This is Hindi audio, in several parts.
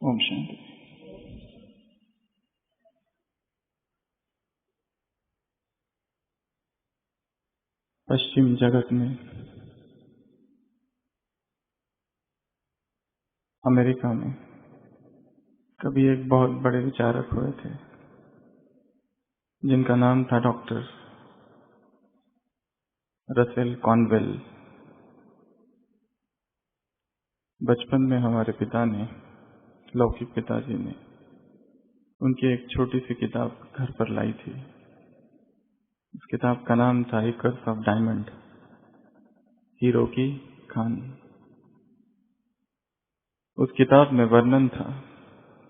ओम शांति। पश्चिम जगत में अमेरिका में कभी एक बहुत बड़े विचारक हुए थे जिनका नाम था डॉक्टर रसेल कॉनवेल। बचपन में हमारे पिता ने, लौकिक पिताजी ने, उनकी एक छोटी सी किताब घर पर लाई थी। उस किताब का नाम था एकर्स ऑफ डायमंड, हीरो की कहानी। उस किताब में वर्णन था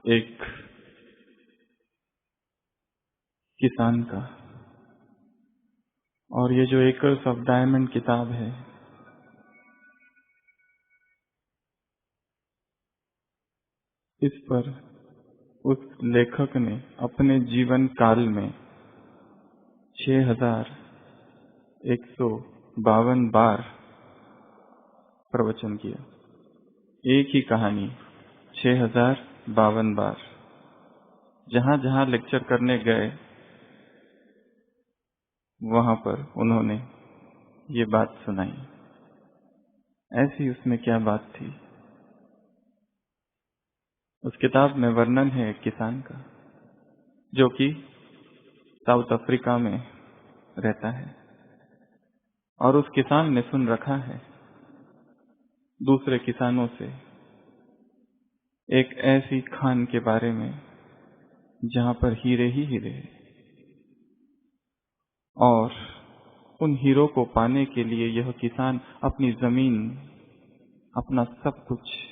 एक किसान का। और ये जो एकर्स ऑफ डायमंड किताब है, इस पर उस लेखक ने अपने जीवन काल में 6152 बार प्रवचन किया। एक ही कहानी 6052 बार। जहां जहां लेक्चर करने गए वहां पर उन्होंने ये बात सुनाई। ऐसी उसमें क्या बात थी? उस किताब में वर्णन है एक किसान का जो कि साउथ अफ्रीका में रहता है। और उस किसान ने सुन रखा है दूसरे किसानों से एक ऐसी खान के बारे में जहां पर हीरे ही हीरे हैं। और उन हीरो को पाने के लिए यह किसान अपनी जमीन, अपना सब कुछ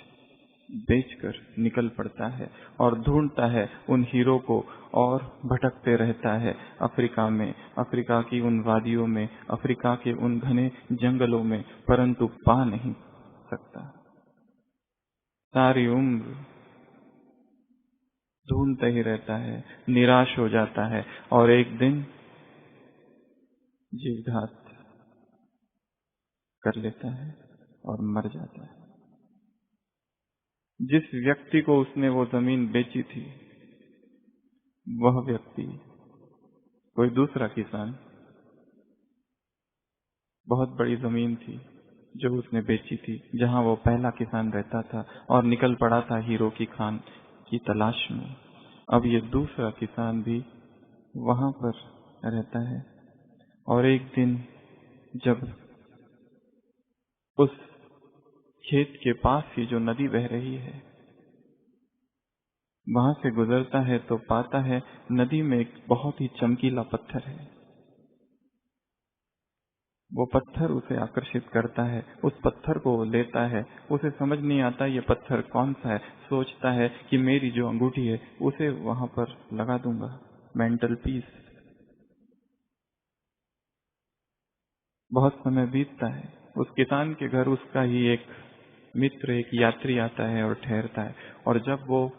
बेचकर निकल पड़ता है और ढूंढता है उन हीरो को और भटकते रहता है अफ्रीका में, अफ्रीका की उन वादियों में, अफ्रीका के उन घने जंगलों में, परंतु पा नहीं सकता। सारी उम्र ढूंढते ही रहता है, निराश हो जाता है और एक दिन जीवघात कर लेता है और मर जाता है। जिस व्यक्ति को उसने वो जमीन बेची थी, वह व्यक्ति कोई दूसरा किसान, बहुत बड़ी जमीन थी जो उसने बेची थी, जहां वो पहला किसान रहता था और निकल पड़ा था हीरो की खान की तलाश में। अब ये दूसरा किसान भी वहां पर रहता है और एक दिन जब उस खेत के पास ही जो नदी बह रही है वहां से गुजरता है तो पाता है नदी में एक बहुत ही चमकीला पत्थर है। वो पत्थर उसे आकर्षित करता है, उस पत्थर को वो लेता है। उसे समझ नहीं आता ये पत्थर कौन सा है। सोचता है कि मेरी जो अंगूठी है उसे वहां पर लगा दूंगा, मेंटल पीस। बहुत समय बीतता है। उस किसान के घर उसका ही एक मित्र, एक यात्री आता है और ठहरता है। और जब वो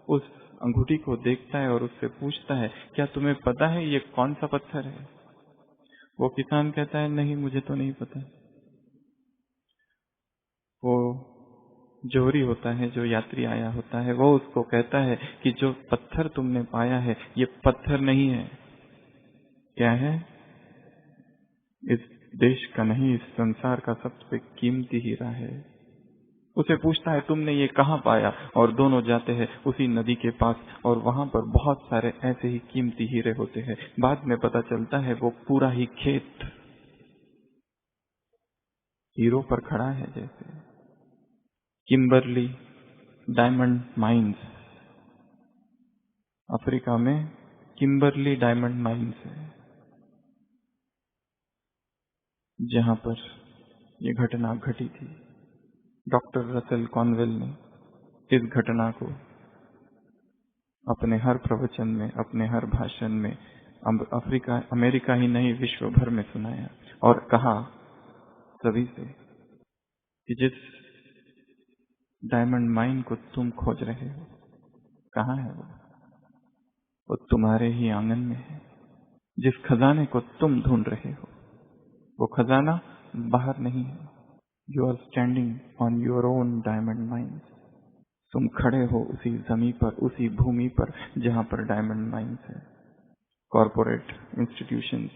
उस अंगूठी को देखता है और उससे पूछता है, क्या तुम्हें पता है ये कौन सा पत्थर है? वो किसान कहता है, नहीं, मुझे तो नहीं पता। वो जोहरी होता है, जो यात्री आया होता है, वो उसको कहता है कि जो पत्थर तुमने पाया है ये पत्थर नहीं है। क्या है? इस देश का नहीं, इस संसार का सबसे कीमती हीरा है। उसे पूछता है, तुमने ये कहाँ पाया? और दोनों जाते हैं उसी नदी के पास और वहां पर बहुत सारे ऐसे ही कीमती हीरे होते हैं। बाद में पता चलता है वो पूरा ही खेत हीरो पर खड़ा है। जैसे किम्बरली डायमंड माइंस, अफ्रीका में किम्बरली डायमंड माइंस है, जहां पर ये घटना घटी थी। डॉक्टर रसेल कॉनवेल ने इस घटना को अपने हर प्रवचन में, अपने हर भाषण में अमेरिका ही नहीं, विश्व भर में सुनाया और कहा सभी से कि जिस डायमंड माइन को तुम खोज रहे हो, कहाँ है वो तुम्हारे ही आंगन में है। जिस खजाने को तुम ढूंढ रहे हो, वो खजाना बाहर नहीं है। You are standing on your own diamond mine. तुम खड़े हो उसी जमीन पर, उसी भूमि पर जहां पर डायमंड माइंस है, कॉरपोरेट इंस्टीट्यूशंस,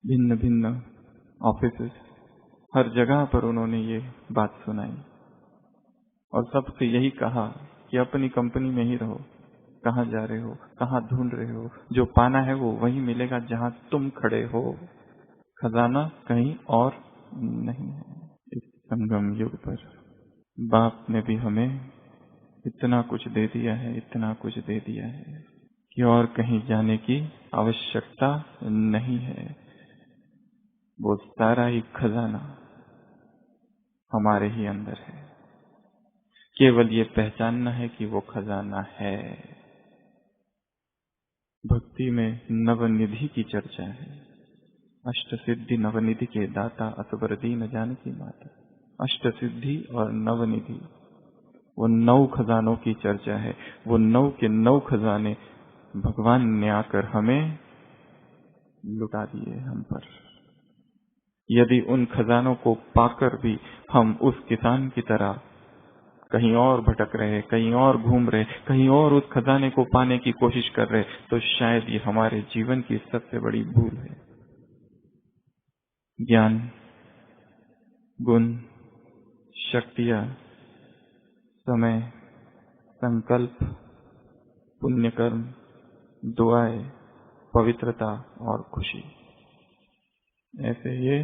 भिन्न भिन्न ऑफिसेस, हर जगह पर उन्होंने ये बात सुनाई और सबसे यही कहा कि अपनी कंपनी में ही रहो। कहाँ जा रहे हो, कहाँ ढूंढ रहे हो? जो पाना है वो वही मिलेगा जहां तुम खड़े हो। खजाना कहीं और नहीं है। इस संगम युग पर बाप ने भी हमें इतना कुछ दे दिया है, इतना कुछ दे दिया है कि और कहीं जाने की आवश्यकता नहीं है। वो सारा ही खजाना हमारे ही अंदर है। केवल ये पहचानना है कि वो खजाना है। भक्ति में नवनिधि की चर्चा है। अष्ट सिद्धि नवनिधि के दाता असबर दीन जानकी माता। अष्ट सिद्धि और नवनिधि, वो 9 खजानों की चर्चा है। वो 9 के 9 खजाने भगवान ने आकर हमें लुटा दिए हम पर। यदि उन खजानों को पाकर भी हम उस किसान की तरह कहीं और भटक रहे, कहीं और घूम रहे, कहीं और उस खजाने को पाने की कोशिश कर रहे, तो शायद ये हमारे जीवन की सबसे बड़ी भूल है। ज्ञान, गुण, शक्तियां, समय, संकल्प, पुण्यकर्म, दुआएं, पवित्रता और खुशी, ऐसे ये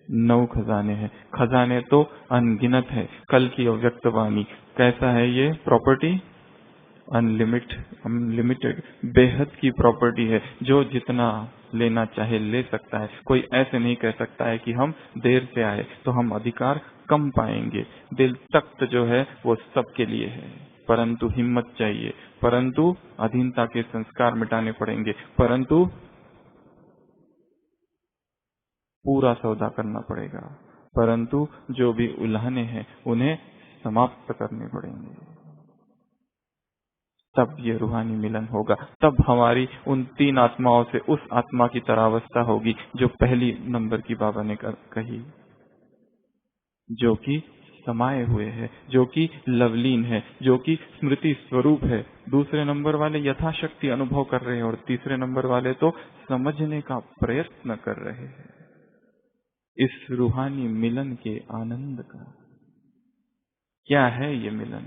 9 खजाने हैं। खजाने तो अनगिनत है। कल की अव्यक्त वाणी कैसा है? ये प्रॉपर्टी अनलिमिटेड, बेहद की प्रॉपर्टी है। जो जितना लेना चाहे ले सकता है। कोई ऐसे नहीं कह सकता है कि हम देर से आए तो हम अधिकार कम पाएंगे। दिल तख्त जो है वो सबके लिए है, परंतु हिम्मत चाहिए, परंतु अधीनता के संस्कार मिटाने पड़ेंगे, परंतु पूरा सौदा करना पड़ेगा, परंतु जो भी उल्हाने हैं उन्हें समाप्त करने पड़ेंगे। तब ये रूहानी मिलन होगा। तब हमारी उन 3 आत्माओं से उस आत्मा की तरावस्था होगी जो पहली नंबर की बाबा ने कही, जो कि समाये हुए है, जो कि लवलीन है, जो कि स्मृति स्वरूप है। दूसरे नंबर वाले यथाशक्ति अनुभव कर रहे हैं और तीसरे नंबर वाले तो समझने का प्रयत्न कर रहे हैं इस रूहानी मिलन के आनंद का। क्या है ये मिलन?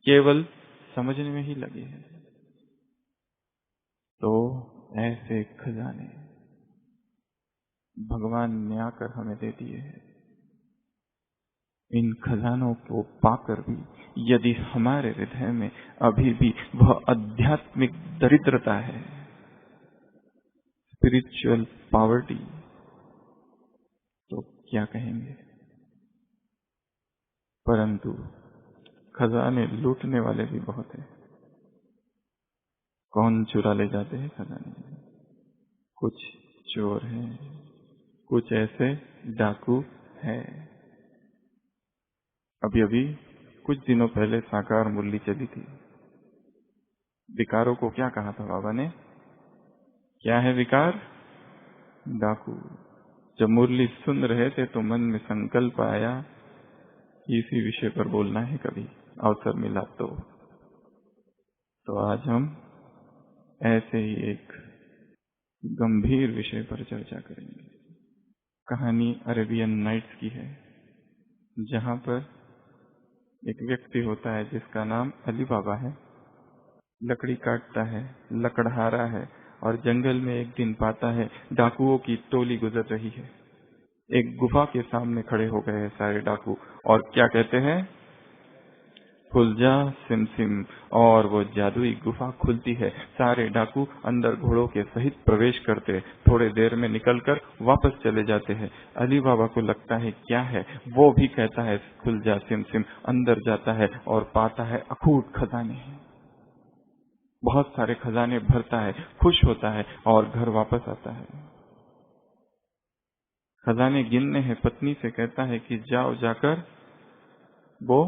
केवल समझने में ही लगे हैं। तो ऐसे खजाने भगवान ने आकर हमें दे दिए हैं। इन खजानों को पाकर भी यदि हमारे हृदय में अभी भी वह आध्यात्मिक दरिद्रता है, स्पिरिचुअल पॉवर्टी, तो क्या कहेंगे? परंतु खजाने लूटने वाले भी बहुत हैं। कौन चुरा ले जाते हैं खजाने? कुछ चोर हैं, कुछ ऐसे डाकू हैं। अभी कुछ दिनों पहले साकार मुरली चली थी। विकारों को क्या कहा था बाबा ने? क्या है विकार? डाकू। जब मुरली सुन रहे थे तो मन में संकल्प आया इसी विषय पर बोलना है, कभी अवसर मिला तो आज हम ऐसे ही एक गंभीर विषय पर चर्चा करेंगे। कहानी अरेबियन नाइट्स की है, जहां पर एक व्यक्ति होता है जिसका नाम अली बाबा है। लकड़ी काटता है, लकड़हारा है, और जंगल में एक दिन पाता है डाकुओं की टोली गुजर रही है। एक गुफा के सामने खड़े हो गए हैं सारे डाकू, और क्या कहते हैं? खुल जा सिम सिम। और वो जादुई गुफा खुलती है। सारे डाकू अंदर घोड़ों के सहित प्रवेश करते, थोड़े देर में निकलकर वापस चले जाते हैं। अली बाबा को लगता है क्या है, वो भी कहता है खुल जा सिम सिम। अंदर जाता है और पाता है अखूट खजाने, बहुत सारे खजाने भरता है, खुश होता है और घर वापस आता है। खजाने गिनने हैं, पत्नी से कहता है कि जाओ जाकर वो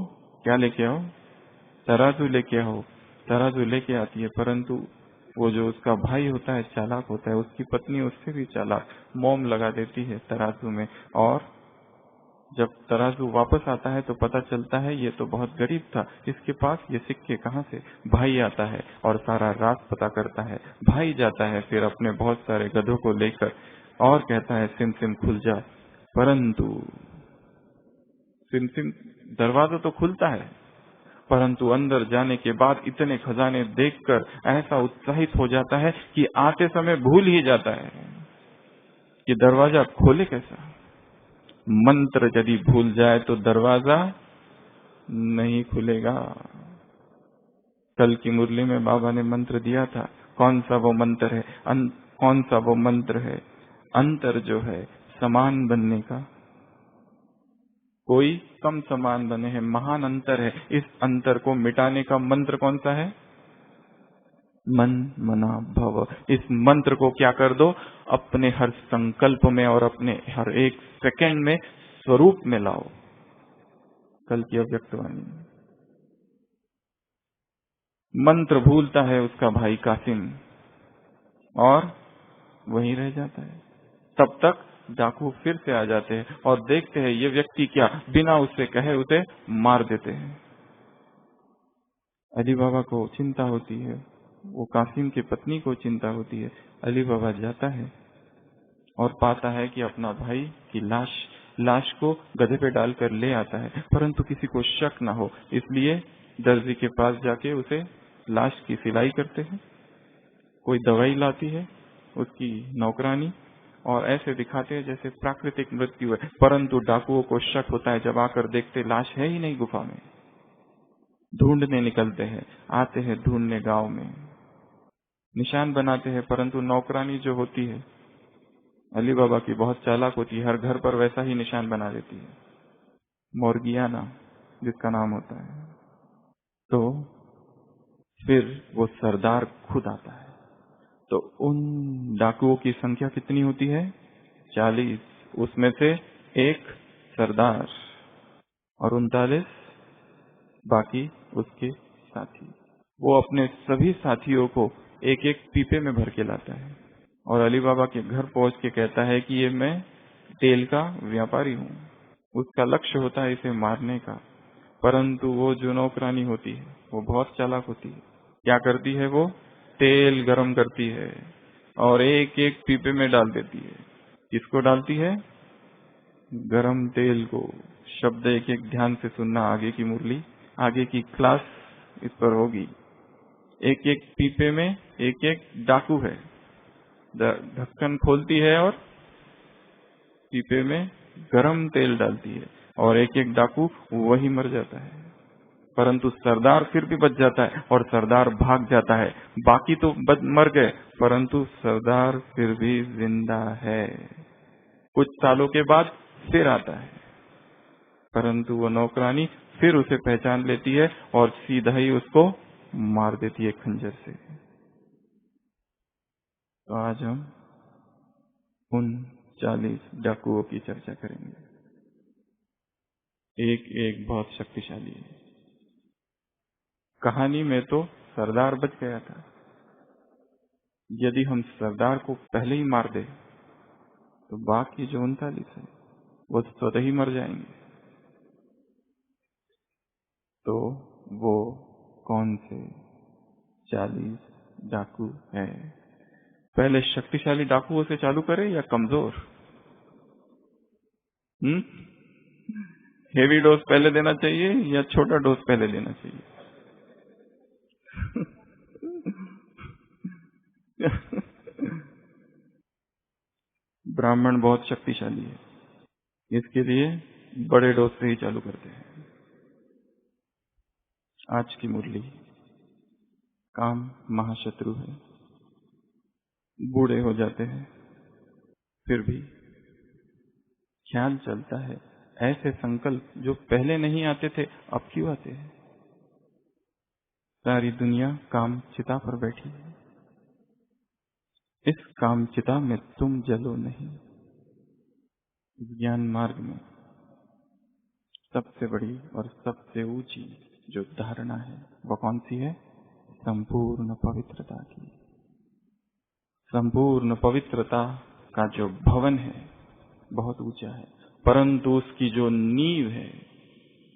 क्या लेके आओ, तराजू लेके आओ। तराजू लेके आती है, परंतु वो जो उसका भाई होता है चालाक होता है, उसकी पत्नी उससे भी चालाक, मोम लगा देती है तराजू में और जब तराजू वापस आता है तो पता चलता है ये तो बहुत गरीब था, इसके पास ये सिक्के कहाँ से। भाई आता है और सारा राज पता करता है। भाई जाता है फिर अपने बहुत सारे गधों को लेकर और कहता है सिम सिम खुल जा, परंतु सिम सिम दरवाजा तो खुलता है, परंतु अंदर जाने के बाद इतने खजाने देखकर ऐसा उत्साहित हो जाता है कि आते समय भूल ही जाता है कि दरवाजा खोले कैसा। मंत्र यदि भूल जाए तो दरवाजा नहीं खुलेगा। कल की मुरली में बाबा ने मंत्र दिया था, कौन सा वो मंत्र है, कौन सा वो मंत्र है, अंतर जो है समान बनने का, कोई कम समान बने हैं, महान अंतर है। इस अंतर को मिटाने का मंत्र कौन सा है, मन मना भव। इस मंत्र को क्या कर दो, अपने हर संकल्प में और अपने हर एक सेकंड में स्वरूप में लाओ। कल की अव्यक्तवाणी, मंत्र भूलता है उसका भाई कासिम और वहीं रह जाता है। तब तक डाकू फिर से आ जाते हैं और देखते हैं ये व्यक्ति क्या, बिना उससे कहे उसे मार देते हैं। अली बाबा को चिंता होती है, वो कासिम की पत्नी को चिंता होती है। अली बाबा जाता है और पाता है कि अपना भाई की लाश को गधे पे डालकर ले आता है, परंतु किसी को शक ना हो इसलिए दर्जी के पास जाके उसे लाश की सिलाई करते हैं। कोई दवाई लाती है उसकी नौकरानी और ऐसे दिखाते हैं जैसे प्राकृतिक मृत्यु है, परंतु डाकुओं को शक होता है। जब आकर देखते लाश है ही नहीं गुफा में, ढूंढने निकलते हैं, आते हैं ढूंढने गांव में, निशान बनाते हैं, परंतु नौकरानी जो होती है अली बाबा की बहुत चालाक होती है, हर घर पर वैसा ही निशान बना देती है, मोर्गियाना जिसका नाम होता है। तो फिर वो सरदार खुद आता है। तो उन डाकुओं की संख्या कितनी होती है, 40, उसमें से एक सरदार और 39 बाकी उसके साथी। वो अपने सभी साथियों को एक एक पीपे में भर के लाता है और अली बाबा के घर पहुंच के कहता है कि ये मैं तेल का व्यापारी हूँ। उसका लक्ष्य होता है इसे मारने का, परंतु वो जो नौकरानी होती है वो बहुत चालाक होती है। क्या करती है, वो तेल गरम करती है और एक एक पीपे में डाल देती है। किसको डालती है, गरम तेल को। शब्द एक एक ध्यान से सुनना, आगे की मुरली, आगे की क्लास इस पर होगी। एक एक पीपे में एक एक डाकू है, ढक्कन खोलती है और पीपे में गरम तेल डालती है और एक एक डाकू वही मर जाता है, परंतु सरदार फिर भी बच जाता है और सरदार भाग जाता है। बाकी तो मर गए, परंतु सरदार फिर भी जिंदा है। कुछ सालों के बाद फिर आता है, परंतु वो नौकरानी फिर उसे पहचान लेती है और सीधा ही उसको मार देती है खंजर से। तो आज हम उन 40 डाकुओं की चर्चा करेंगे। एक एक बहुत शक्तिशाली है। कहानी में तो सरदार बच गया था, यदि हम सरदार को पहले ही मार दे तो बाकी जो 39 है वो स्वतः ही मर जाएंगे। तो वो कौन से 40 डाकू है? पहले शक्तिशाली डाकुओं से चालू करें या कमजोर? हेवी डोज पहले देना चाहिए या छोटा डोज पहले देना चाहिए? ब्राह्मण बहुत शक्तिशाली है, इसके लिए बड़े डोज से ही चालू करते हैं। आज की मुरली, काम महाशत्रु है। बूढ़े हो जाते हैं फिर भी ख्याल चलता है ऐसे संकल्प जो पहले नहीं आते थे अब क्यों आते हैं। सारी दुनिया काम चिता पर बैठी है, इस काम चिता में तुम जलो नहीं। ज्ञान मार्ग में सबसे बड़ी और सबसे ऊंची जो धारणा है वो कौन सी है? संपूर्ण पवित्रता की। संपूर्ण पवित्रता का जो भवन है बहुत ऊंचा है, परंतु उसकी जो नींव है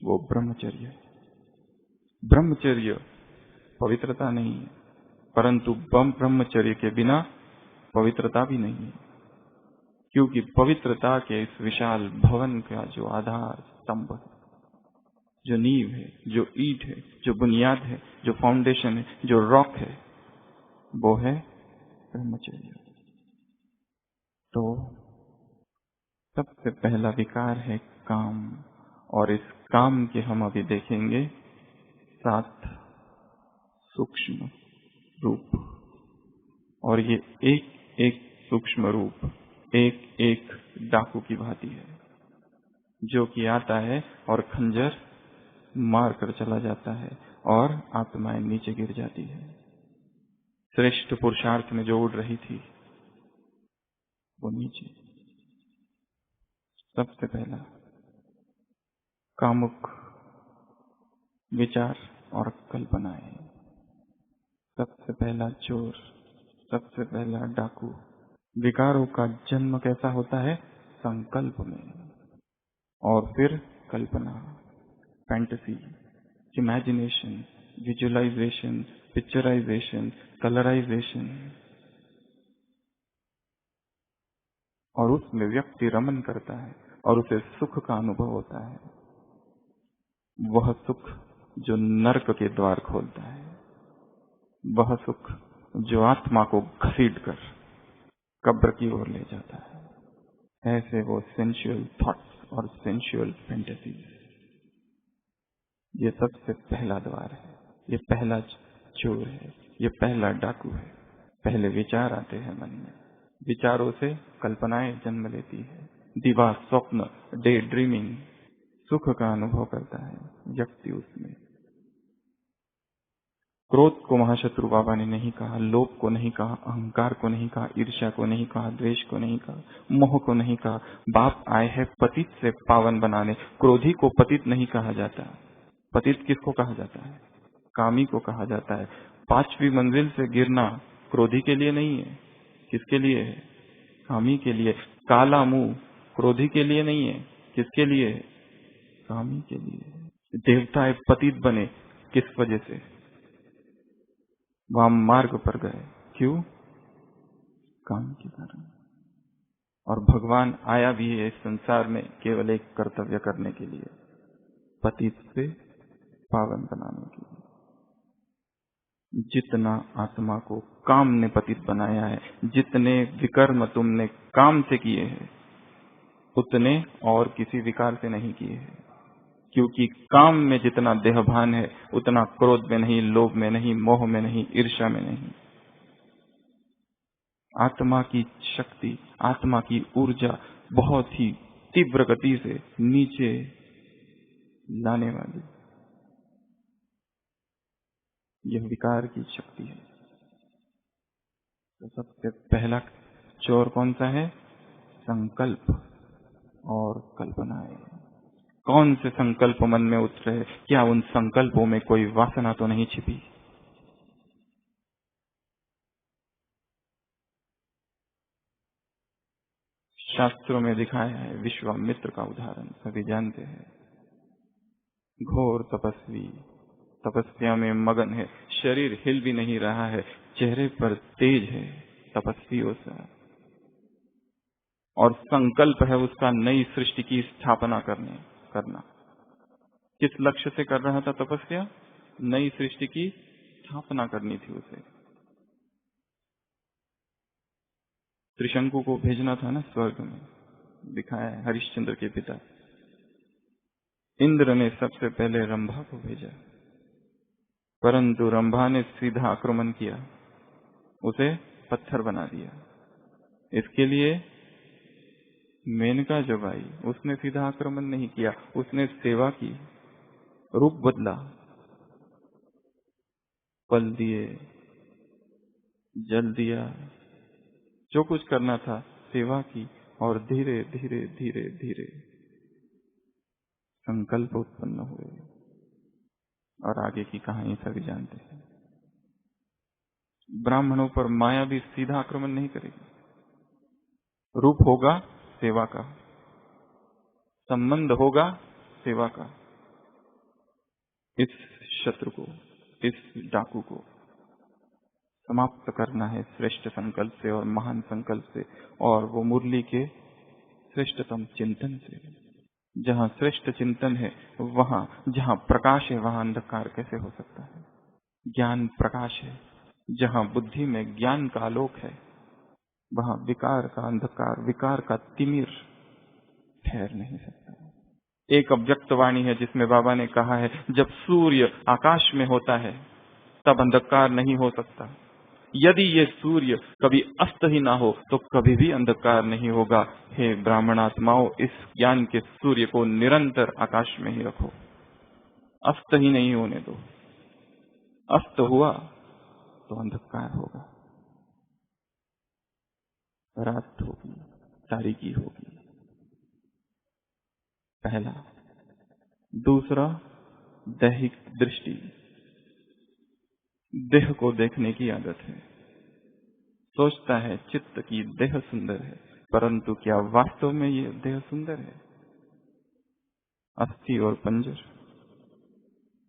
वो ब्रह्मचर्य है। ब्रह्मचर्य पवित्रता नहीं है, परंतु ब्रह्मचर्य के बिना पवित्रता भी नहीं है, क्योंकि पवित्रता के इस विशाल भवन का जो आधार स्तंभ है, जो नींव है, जो ईंट है, जो बुनियाद है, जो फाउंडेशन है, जो रॉक है, वो है ब्रह्मचर्य। तो सबसे पहला विकार है काम, और इस काम के हम अभी देखेंगे 7 सूक्ष्म रूप, और ये एक एक सूक्ष्म रूप एक एक डाकू की भांति है, जो कि आता है और खंजर मार कर चला जाता है और आत्माएं नीचे गिर जाती है। श्रेष्ठ पुरुषार्थ में जो उड़ रही थी वो नीचे। सबसे पहला कामुक विचार और कल्पनाएं, सबसे पहला चोर, सबसे पहला डाकू। विकारों का जन्म कैसा होता है? संकल्प में, और फिर कल्पना, fantasy, imagination, visualisation, picturisation, colourisation, और उसमें व्यक्ति रमन करता है और उसे सुख का अनुभव होता है। वह सुख जो नरक के द्वार खोलता है, वह सुख जो आत्मा को घसीटकर कब्र की ओर ले जाता है। ऐसे वो सेंसुअल थॉट्स और सेंसुअल फैंटेसीज, ये सबसे पहला द्वार है, ये पहला चोर है, ये पहला डाकू है। पहले विचार आते हैं मन में, विचारों से कल्पनाएं जन्म लेती है, दिवा स्वप्न, डे ड्रीमिंग, सुख का अनुभव करता है व्यक्ति उसमें। क्रोध को महाशत्रु बाबा ने नहीं कहा, लोभ को नहीं कहा, अहंकार को नहीं कहा, ईर्ष्या को नहीं कहा, द्वेष को नहीं कहा, मोह को नहीं कहा। बाप आए हैं पतित से पावन बनाने। क्रोधी को पतित नहीं कहा जाता। पतित किसको कहा जाता है? कामी को कहा जाता है। 5वीं मंजिल से गिरना क्रोधी के लिए नहीं है। किसके लिए है? कामी के लिए। काला मुंह क्रोधी के लिए नहीं है, किसके लिए है? कामी के लिए। देवताएं पतित बने किस वजह से? वहां मार्ग पर गए, क्यों? काम के कारण। और भगवान आया भी है इस संसार में केवल एक कर्तव्य करने के लिए, पतित से पावन बनाने के लिए। जितना आत्मा को काम ने पतित बनाया है, जितने विकर्म तुमने काम से किए हैं, उतने और किसी विकार से नहीं किए हैं। क्योंकि काम में जितना देहभान है, उतना क्रोध में नहीं, लोभ में नहीं, मोह में नहीं, ईर्ष्या में नहीं। आत्मा की शक्ति, आत्मा की ऊर्जा बहुत ही तीव्र गति से नीचे लाने वाली यह विकार की शक्ति है। तो सबसे पहला चोर कौन सा है? संकल्प और कल्पनाएं। कौन से संकल्प मन में उतरे? क्या उन संकल्पों में कोई वासना तो नहीं छिपी? शास्त्रों में दिखाया है, विश्वामित्र का उदाहरण सभी जानते हैं। घोर तपस्वी तपस्या में मगन है, शरीर हिल भी नहीं रहा है, चेहरे पर तेज है तपस्वियों सा, और संकल्प है उसका नई सृष्टि की स्थापना करना। किस लक्ष्य से कर रहा था तपस्या? नई सृष्टि की स्थापना करनी थी उसे। त्रिशंकु को भेजना था ना स्वर्ग में, दिखाया है हरिश्चंद्र के पिता। इंद्र ने सबसे पहले रंभा को भेजा, परंतु रंभा ने सीधा आक्रमण किया, उसे पत्थर बना दिया। इसके लिए मेनका जब आई, उसने सीधा आक्रमण नहीं किया, उसने सेवा की, रूप बदला, फल दिए, जल दिया, जो कुछ करना था सेवा की, और धीरे धीरे धीरे धीरे संकल्प उत्पन्न हुए। और आगे की कहानी सभी जानते हैं। ब्राह्मणों पर माया भी सीधा आक्रमण नहीं करेगी। रूप होगा सेवा का, संबंध होगा सेवा का। इस शत्रु को, इस डाकू को समाप्त करना है श्रेष्ठ संकल्प से और महान संकल्प से, और वो मुरली के श्रेष्ठतम चिंतन से। जहाँ श्रेष्ठ चिंतन है, वहाँ जहाँ प्रकाश है, वहाँ अंधकार कैसे हो सकता है? ज्ञान प्रकाश है। जहाँ बुद्धि में ज्ञान का आलोक है, वहाँ विकार का अंधकार, विकार का तिमिर ठहर नहीं सकता। एक अव्यक्त वाणी है जिसमें बाबा ने कहा है, जब सूर्य आकाश में होता है तब अंधकार नहीं हो सकता। यदि ये सूर्य कभी अस्त ही ना हो तो कभी भी अंधकार नहीं होगा। हे ब्राह्मणात्माओं, इस ज्ञान के सूर्य को निरंतर आकाश में ही रखो, अस्त ही नहीं होने दो। अस्त हुआ तो अंधकार होगा, रात होगी, तारीकी होगी। पहला। दूसरा, दैहिक दृष्टि। देह को देखने की आदत है। सोचता है चित्त की देह सुंदर है, परंतु क्या वास्तव में ये देह सुंदर है? अस्थि और पंजर।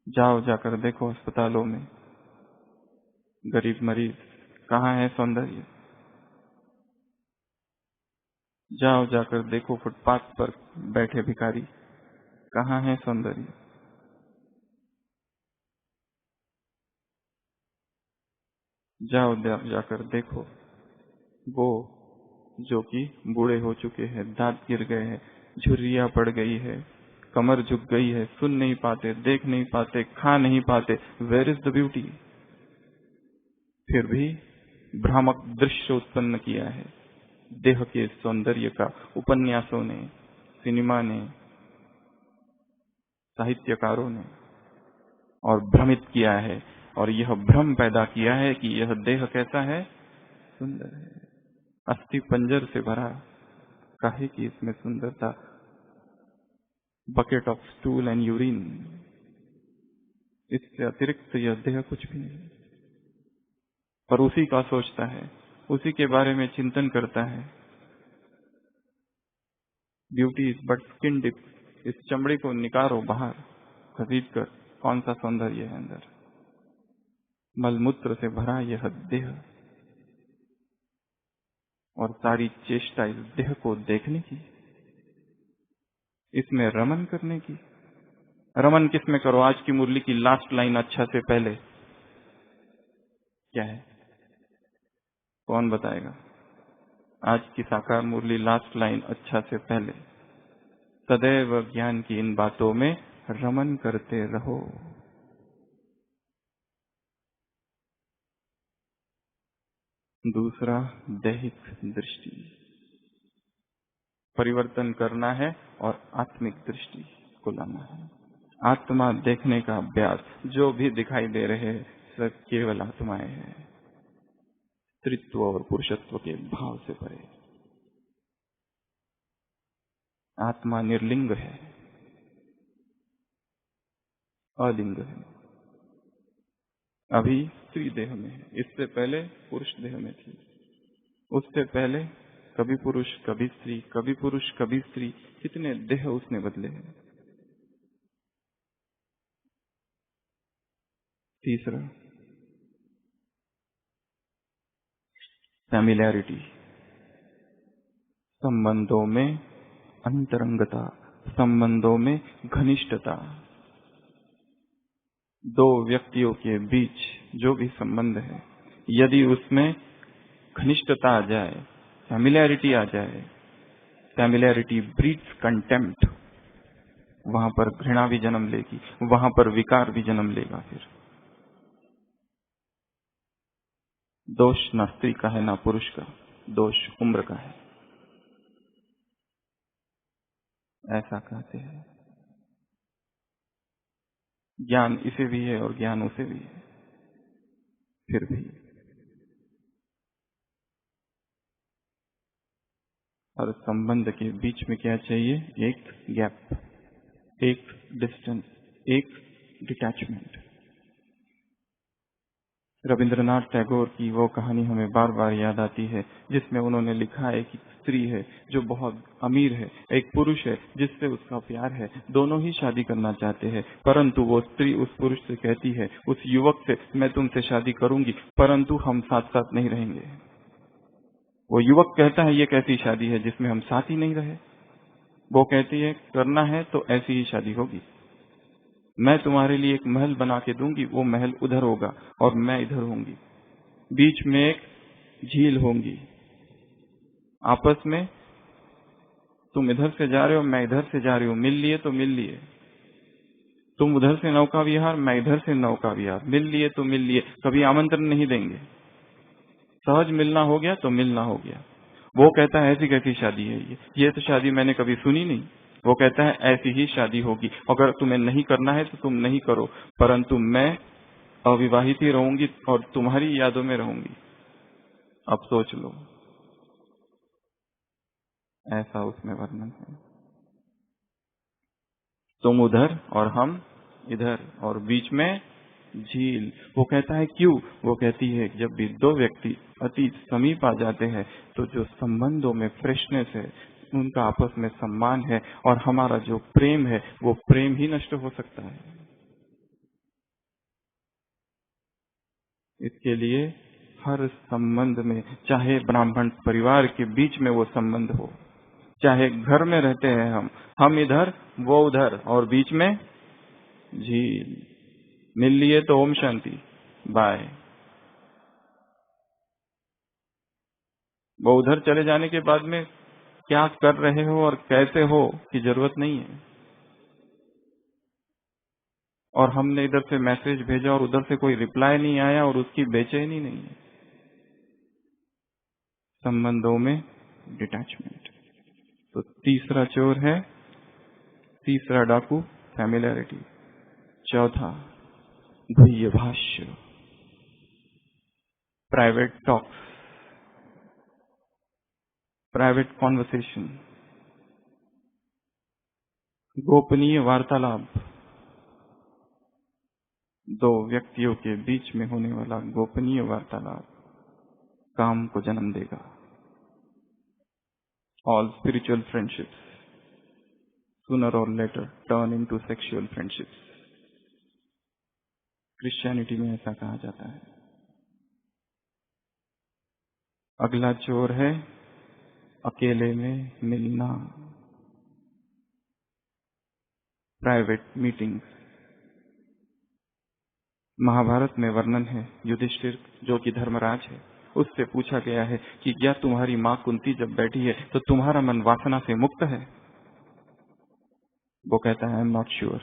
जाओ जाकर देखो अस्पतालों में गरीब मरीज, कहाँ है सौंदर्य? जाओ जाकर देखो फुटपाथ पर बैठे भिखारी, कहाँ है सौंदर्य? जाओ जाकर देखो वो जो कि बूढ़े हो चुके हैं, दांत गिर गए हैं, झुर्रियां पड़ गई है, कमर झुक गई है, सुन नहीं पाते, देख नहीं पाते, खा नहीं पाते। Where is the beauty? फिर भी भ्रामक दृश्य उत्पन्न किया है देह के सौंदर्य का उपन्यासों ने, सिनेमा ने, साहित्यकारों ने, और भ्रमित किया है, और यह भ्रम पैदा किया है कि यह देह कैसा है? सुंदर है। अस्थि पंजर से भरा, काहे की इसमें सुंदरता? Bucket of stool and urine, इससे अतिरिक्त यह देह कुछ भी नहीं। पर उसी का सोचता है, उसी के बारे में चिंतन करता है। Beauty is but skin deep. इस चमड़ी को निकारो बाहर खरीद कर, कौन सा सौंदर्य है अंदर? मलमूत्र से भरा यह देह, और सारी चेष्टा इस देह को देखने की, इसमें रमन करने की। रमन किसमें करो? आज की मुरली की लास्ट लाइन अच्छा से पहले क्या है? कौन बताएगा? आज की साकार मुरली लास्ट लाइन अच्छा से पहले, सदैव ज्ञान की इन बातों में रमन करते रहो। दूसरा, दैहिक दृष्टि। परिवर्तन करना है और आत्मिक दृष्टि को लाना है। आत्मा देखने का अभ्यास। जो भी दिखाई दे रहे हैं सब केवल आत्माएं हैं, स्त्रीत्व और पुरुषत्व के भाव से परे। आत्मा निर्लिंग है, अलिंग है। अभी स्त्री देह में है, इससे पहले पुरुष देह में थी, उससे पहले कभी पुरुष कभी स्त्री, कभी पुरुष कभी स्त्री। कितने देह उसने बदले हैं। तीसरा, फैमिलियरिटी। संबंधों में अंतरंगता, संबंधों में घनिष्ठता। दो व्यक्तियों के बीच जो भी संबंध है, यदि उसमें घनिष्ठता आ जाए, फैमिलियरिटी आ जाए, फैमिलियरिटी ब्रीड्स कंटेम्प्ट, वहां पर घृणा भी जन्म लेगी, वहां पर विकार भी जन्म लेगा। फिर दोष न स्त्री का है ना पुरुष का, दोष उम्र का है, ऐसा कहते हैं। ज्ञान इसे भी है और ज्ञान उसे भी है। फिर भी हर संबंध के बीच में क्या चाहिए? एक गैप, एक डिस्टेंस, एक डिटैचमेंट। रविंद्रनाथ टैगोर की वो कहानी हमें बार बार याद आती है, जिसमें उन्होंने लिखा है कि स्त्री है जो बहुत अमीर है, एक पुरुष है जिससे उसका प्यार है, दोनों ही शादी करना चाहते हैं, परंतु वो स्त्री उस पुरुष से कहती है, उस युवक से, मैं तुमसे शादी करूंगी परंतु हम साथ साथ नहीं रहेंगे। वो युवक कहता है, ये कैसी शादी है जिसमें हम साथ ही नहीं रहे। वो कहती है, करना है तो ऐसी ही शादी होगी, मैं तुम्हारे लिए एक महल बना के दूंगी, वो महल उधर होगा और मैं इधर होंगी, बीच में एक झील होंगी, आपस में तुम इधर से जा रहे हो, मैं इधर से जा रही हूँ, मिल लिए तो मिल लिए, तुम उधर से नौका विहार, मैं इधर से नौका विहार, मिल लिए तो मिल लिए, कभी आमंत्रण नहीं देंगे, सहज मिलना हो गया तो मिलना हो गया। वो कहता है, ऐसी कैसी शादी है ये तो शादी मैंने कभी सुनी नहीं। वो कहता है, ऐसी ही शादी होगी, अगर तुम्हें नहीं करना है तो तुम नहीं करो, परंतु मैं अविवाहित ही रहूंगी और तुम्हारी यादों में रहूंगी। अब सोच लो, ऐसा उसमें वर्णन है। तुम उधर और हम इधर और बीच में झील। वो कहता है क्यों? वो कहती है जब भी दो व्यक्ति अति समीप आ जाते हैं तो जो संबंधों में फ्रेशनेस है, उनका आपस में सम्मान है और हमारा जो प्रेम है वो प्रेम ही नष्ट हो सकता है। इसके लिए हर संबंध में, चाहे ब्राह्मण परिवार के बीच में वो संबंध हो, चाहे घर में रहते हैं हम इधर वो उधर और बीच में झील, मिल लिए तो ओम शांति, बाय। वो उधर चले जाने के बाद में क्या कर रहे हो और कैसे हो की जरूरत नहीं है। और हमने इधर से मैसेज भेजा और उधर से कोई रिप्लाई नहीं आया और उसकी बेचैनी नहीं है। संबंधों में डिटैचमेंट। तो तीसरा चोर है, तीसरा डाकू फैमिलियरिटी। चौथा गुह्य भाष्य, प्राइवेट टॉक्स, प्राइवेट कॉन्वर्सेशन, गोपनीय वार्तालाप। दो व्यक्तियों के बीच में होने वाला गोपनीय वार्तालाप काम को जन्म देगा। All spiritual friendships sooner or later turn into sexual friendships. Christianity में ऐसा कहा जाता है। अगला चोर है अकेले में मिलना, प्राइवेट मीटिंग्स। महाभारत में वर्णन है, युधिष्ठिर जो कि धर्मराज है, उससे पूछा गया है कि क्या तुम्हारी माँ कुंती जब बैठी है तो तुम्हारा मन वासना से मुक्त है? वो कहता है, आई एम नॉट श्योर।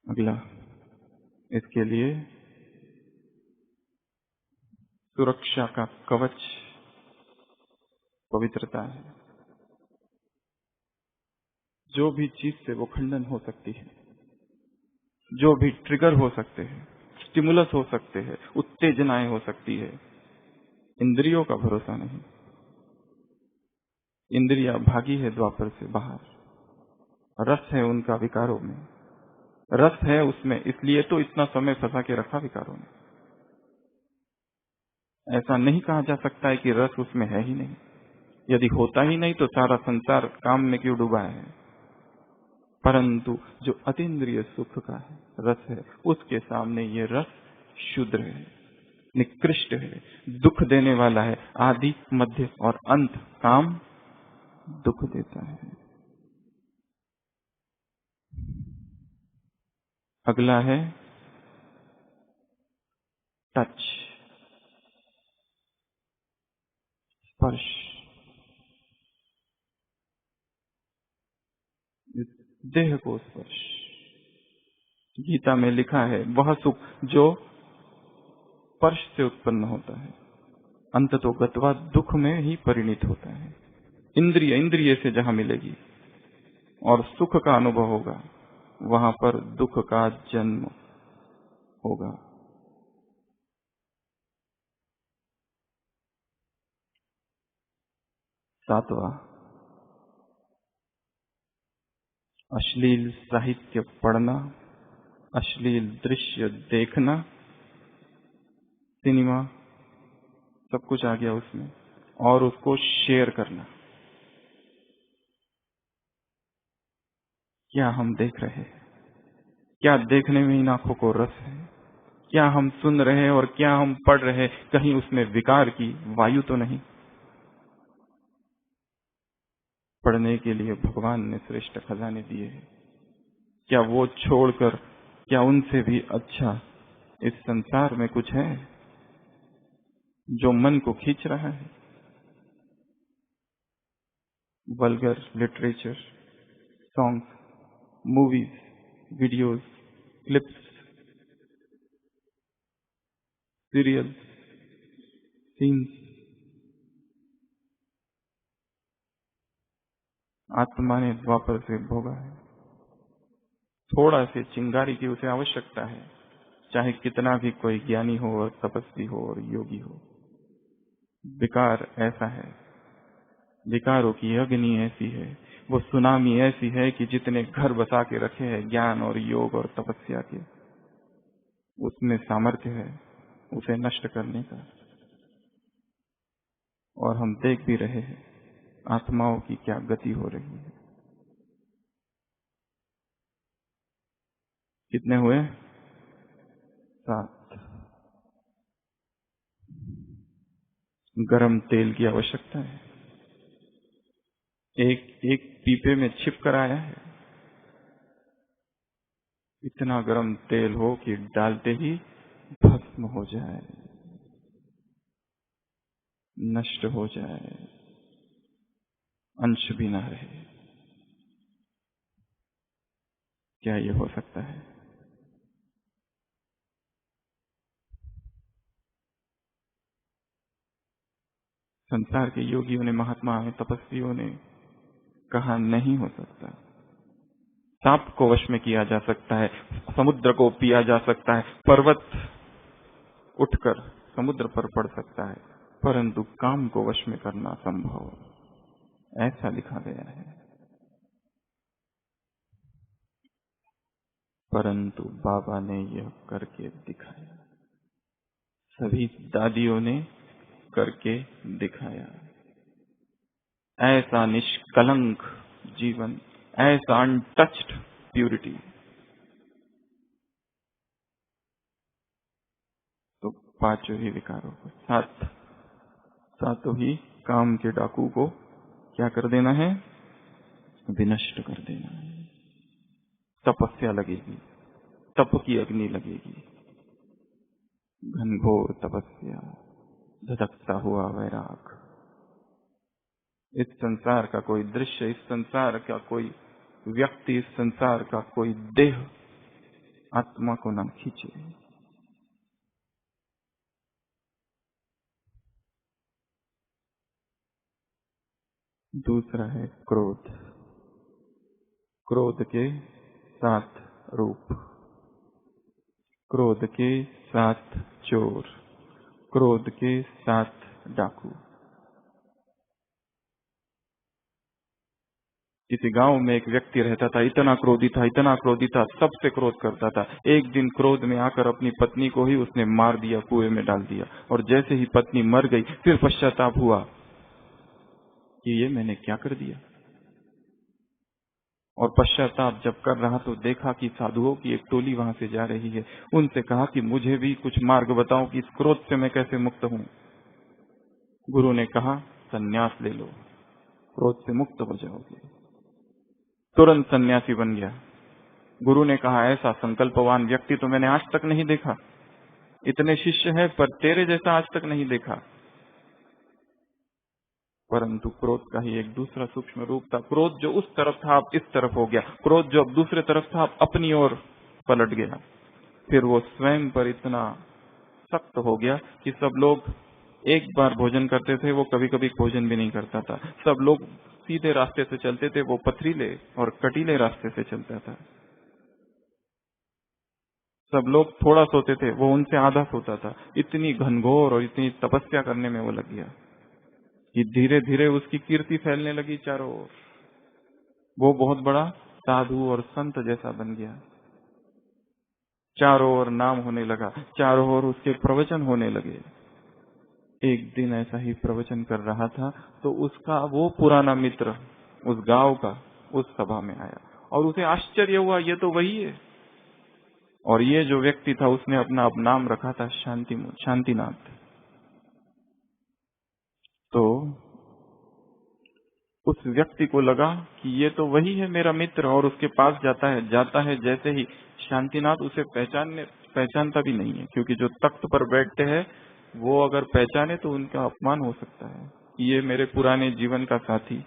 अगला, इसके लिए सुरक्षा का कवच पवित्रता है। जो भी चीज से वो खंडन हो सकती है, जो भी ट्रिगर हो सकते हैं, स्टिमुलस हो सकते हैं, उत्तेजनाएं हो सकती है, इंद्रियों का भरोसा नहीं। इंद्रिया भागी है द्वापर से बाहर, रस है उनका विकारों में, रस है उसमें, इसलिए तो इतना समय फंसा के रखा विकारों ने। ऐसा नहीं कहा जा सकता है कि रस उसमें है ही नहीं। यदि होता ही नहीं तो सारा संसार काम में क्यों डूबा है? परंतु जो अतीन्द्रिय सुख का है, रस है, उसके सामने ये रस शुद्र है, निकृष्ट है, दुख देने वाला है। आदि मध्य और अंत काम दुख देता है। अगला है टच, स्पर्श। देह को स्पर्श। गीता में लिखा है, वह सुख जो स्पर्श से उत्पन्न होता है अंत तो गत्वा दुख में ही परिणित होता है। इंद्रिय इंद्रिय से जहां मिलेगी और सुख का अनुभव होगा, वहां पर दुख का जन्म होगा। सातवां, अश्लील साहित्य पढ़ना अश्लील दृश्य देखना, सिनेमा, सब कुछ आ गया उसमें, और उसको शेयर करना। क्या हम देख रहे हैं? क्या देखने में इन आंखों को रस है? क्या हम सुन रहे हैं और क्या हम पढ़ रहे हैं? कहीं उसमें विकार की वायु तो नहीं? पढ़ने के लिए भगवान ने श्रेष्ठ खजाने दिए हैं, क्या वो छोड़कर, क्या उनसे भी अच्छा इस संसार में कुछ है जो मन को खींच रहा है? Vulgar literature, songs, movies, videos, clips, serial, scenes. आत्मा ने द्वापर से भोगा है। थोड़ा से चिंगारी की उसे आवश्यकता है, चाहे कितना भी कोई ज्ञानी हो और तपस्वी हो और योगी हो। विकार ऐसा है, विकारों की अग्नि ऐसी है, वो सुनामी ऐसी है कि जितने घर बसा के रखे हैं ज्ञान और योग और तपस्या के, उसमें सामर्थ्य है उसे नष्ट करने का। और हम देख भी रहे हैं आत्माओं की क्या गति हो रही है। कितने हुए? 7। गरम तेल की आवश्यकता है। एक एक पीपे में छिप कर आया है। इतना गरम तेल हो कि डालते ही भस्म हो जाए, नष्ट हो जाए, अंश भी ना रहे। क्या ये हो सकता है? संसार के योगियों ने, महात्मा ने, तपस्वियों ने कहा नहीं हो सकता। सांप को वश में किया जा सकता है, समुद्र को पिया जा सकता है, पर्वत उठकर समुद्र पर पड़ सकता है, परंतु काम को वश में करना संभव, ऐसा लिखा गया है। परंतु बाबा ने यह करके दिखाया, सभी दादियों ने करके दिखाया। ऐसा निष्कलंक जीवन, ऐसा अनटच्ड प्यूरिटी। तो पांचों ही विकारों को, सातों ही काम के डाकू को क्या कर देना है? विनष्ट कर देना है। तपस्या लगेगी, तप की अग्नि लगेगी, घनघोर तपस्या, धधकता हुआ वैराग। इस संसार का कोई दृश्य, इस संसार का कोई व्यक्ति, इस संसार का कोई देह आत्मा को न खींचे। दूसरा है क्रोध। क्रोध के 7 रूप, क्रोध के 7 चोर, क्रोध के 7 डाकू। किसी गांव में एक व्यक्ति रहता था, इतना क्रोधी था, इतना क्रोधी था, सबसे क्रोध करता था। एक दिन क्रोध में आकर अपनी पत्नी को ही उसने मार दिया, कुएं में डाल दिया। और जैसे ही पत्नी मर गई, फिर पश्चाताप हुआ कि ये मैंने क्या कर दिया। और पश्चाताप जब कर रहा तो देखा कि साधुओं की एक टोली वहां से जा रही है। उनसे कहा कि मुझे भी कुछ मार्ग बताओ कि इस क्रोध से मैं कैसे मुक्त हूं। गुरु ने कहा संन्यास ले लो, क्रोध से मुक्त हो जाओगे। तुरंत सन्यासी बन गया। गुरु ने कहा ऐसा संकल्पवान व्यक्ति तो मैंने आज तक नहीं देखा, इतने शिष्य हैं पर तेरे जैसा आज तक नहीं देखा। परंतु क्रोध का ही एक दूसरा सूक्ष्म रूप था। क्रोध जो उस तरफ था अब इस तरफ हो गया, क्रोध जो अब दूसरे तरफ था अब अपनी ओर पलट गया। फिर वो स्वयं पर इतना सख्त हो गया कि सब लोग एक बार भोजन करते थे, वो कभी कभी भोजन भी नहीं करता था। सब लोग सीधे रास्ते से चलते थे, वो पथरीले और कटीले रास्ते से चलता था। सब लोग थोड़ा सोते थे, वो उनसे आधा सोता था। इतनी घनघोर और इतनी तपस्या करने में वो लग गया कि धीरे धीरे उसकी कीर्ति फैलने लगी चारों ओर। वो बहुत बड़ा साधु और संत जैसा बन गया। चारों ओर नाम होने लगा, चारों ओर उसके प्रवचन होने लगे। एक दिन ऐसा ही प्रवचन कर रहा था तो उसका वो पुराना मित्र उस गांव का उस सभा में आया और उसे आश्चर्य हुआ, ये तो वही है। और ये जो व्यक्ति था उसने अपना नाम रखा था शांतिनाथ। तो उस व्यक्ति को लगा कि ये तो वही है मेरा मित्र, और उसके पास जाता है जैसे ही शांतिनाथ उसे पहचानता भी नहीं है, क्योंकि जो तख्त पर बैठते हैं वो अगर पहचाने तो उनका अपमान हो सकता है। ये मेरे पुराने जीवन का साथी,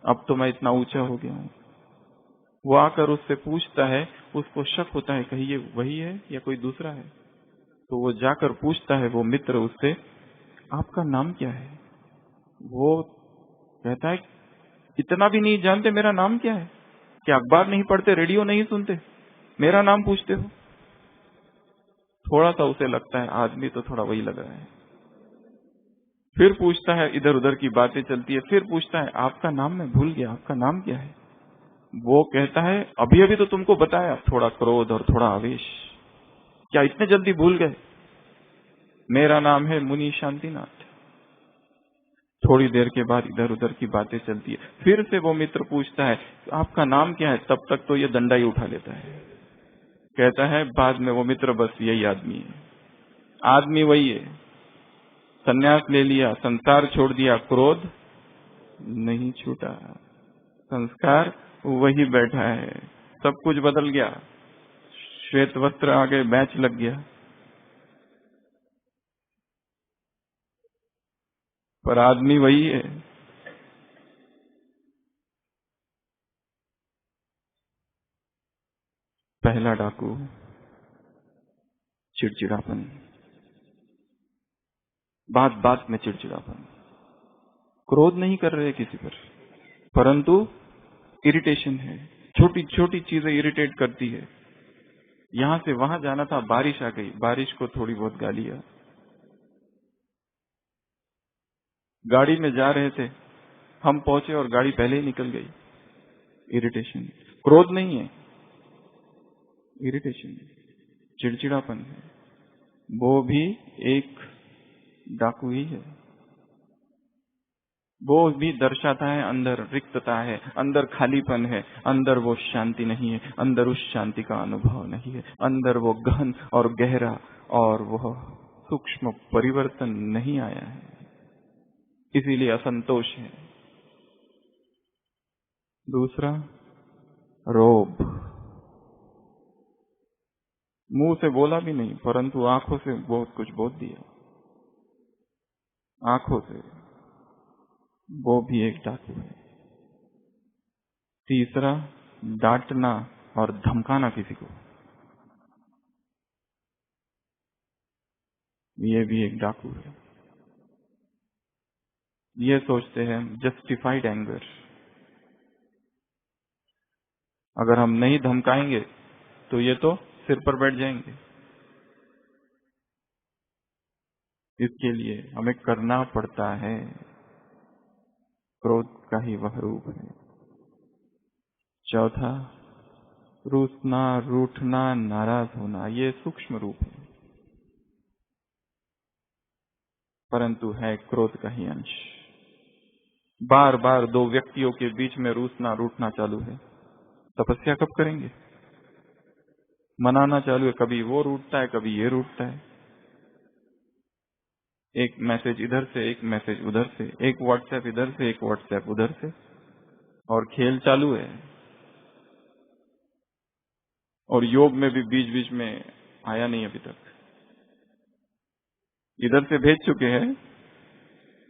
अब तो मैं इतना ऊंचा हो गया हूँ। वो आकर उससे पूछता है, उसको शक होता है कहीं ये वही है या कोई दूसरा है। तो वो जाकर पूछता है वो मित्र उससे, आपका नाम क्या है? वो कहता है, इतना भी नहीं जानते मेरा नाम क्या है? क्या अखबार नहीं पढ़ते, रेडियो नहीं सुनते, मेरा नाम पूछते हो? थोड़ा सा उसे लगता है आदमी तो थोड़ा वही लग रहा है। फिर पूछता है, इधर उधर की बातें चलती है, फिर पूछता है आपका नाम मैं भूल गया, आपका नाम क्या है? वो कहता है अभी अभी तो तुमको बताया। थोड़ा क्रोध और थोड़ा आवेश, क्या इतने जल्दी भूल गए? मेरा नाम है मुनि शांतिनाथ। थोड़ी देर के बाद इधर उधर की बातें चलती है, फिर से वो मित्र पूछता है आपका नाम क्या है? तब तक तो ये डंडा ही उठा लेता है। कहता है बाद में वो मित्र, बस यही आदमी है, आदमी वही है, संन्यास ले लिया, संसार छोड़ दिया, क्रोध नहीं छूटा, संस्कार वही बैठा है, सब कुछ बदल गया, श्वेत वस्त्र आ गए, मैच लग गया, पर आदमी वही है। पहला डाकू, चिड़चिड़ापन, बात बात में चिड़चिड़ापन, क्रोध नहीं कर रहे किसी पर, परंतु इरिटेशन है, छोटी छोटी चीजें इरिटेट करती है। यहां से वहां जाना था, बारिश आ गई, बारिश को थोड़ी बहुत गालियां, गाड़ी में जा रहे थे, हम पहुंचे और गाड़ी पहले ही निकल गई, इरिटेशन। क्रोध नहीं है, इरिटेशन, चिड़चिड़ापन है। वो भी एक डाकू ही है। वो भी दर्शाता है अंदर रिक्तता है, अंदर खालीपन है, अंदर वो शांति नहीं है, अंदर उस शांति का अनुभव नहीं है, अंदर वो गहन और गहरा और वो सूक्ष्म परिवर्तन नहीं आया है, इसीलिए असंतोष है। दूसरा, रोब, मुंह से बोला भी नहीं परंतु आंखों से बहुत कुछ बोल दिया, आंखों से, वो भी एक डाकू है। तीसरा, डांटना और धमकाना किसी को, ये भी एक डाकू है। ये सोचते हैं जस्टिफाइड एंगर, अगर हम नहीं धमकाएंगे तो ये तो सिर पर बैठ जाएंगे, इसके लिए हमें करना पड़ता है। क्रोध का ही वह रूप है। चौथा, रूठना, रूठना, नाराज होना, ये सूक्ष्म रूप है परंतु है क्रोध का ही अंश। बार बार दो व्यक्तियों के बीच में रूठना रूठना चालू है, तपस्या कब करेंगे? मनाना चालू है, कभी वो रूठता है कभी ये रूठता है, एक मैसेज इधर से एक मैसेज उधर से, एक व्हाट्सएप इधर से एक व्हाट्सएप उधर से, और खेल चालू है। और योग में भी बीच बीच में आया नहीं अभी तक, इधर से भेज चुके हैं,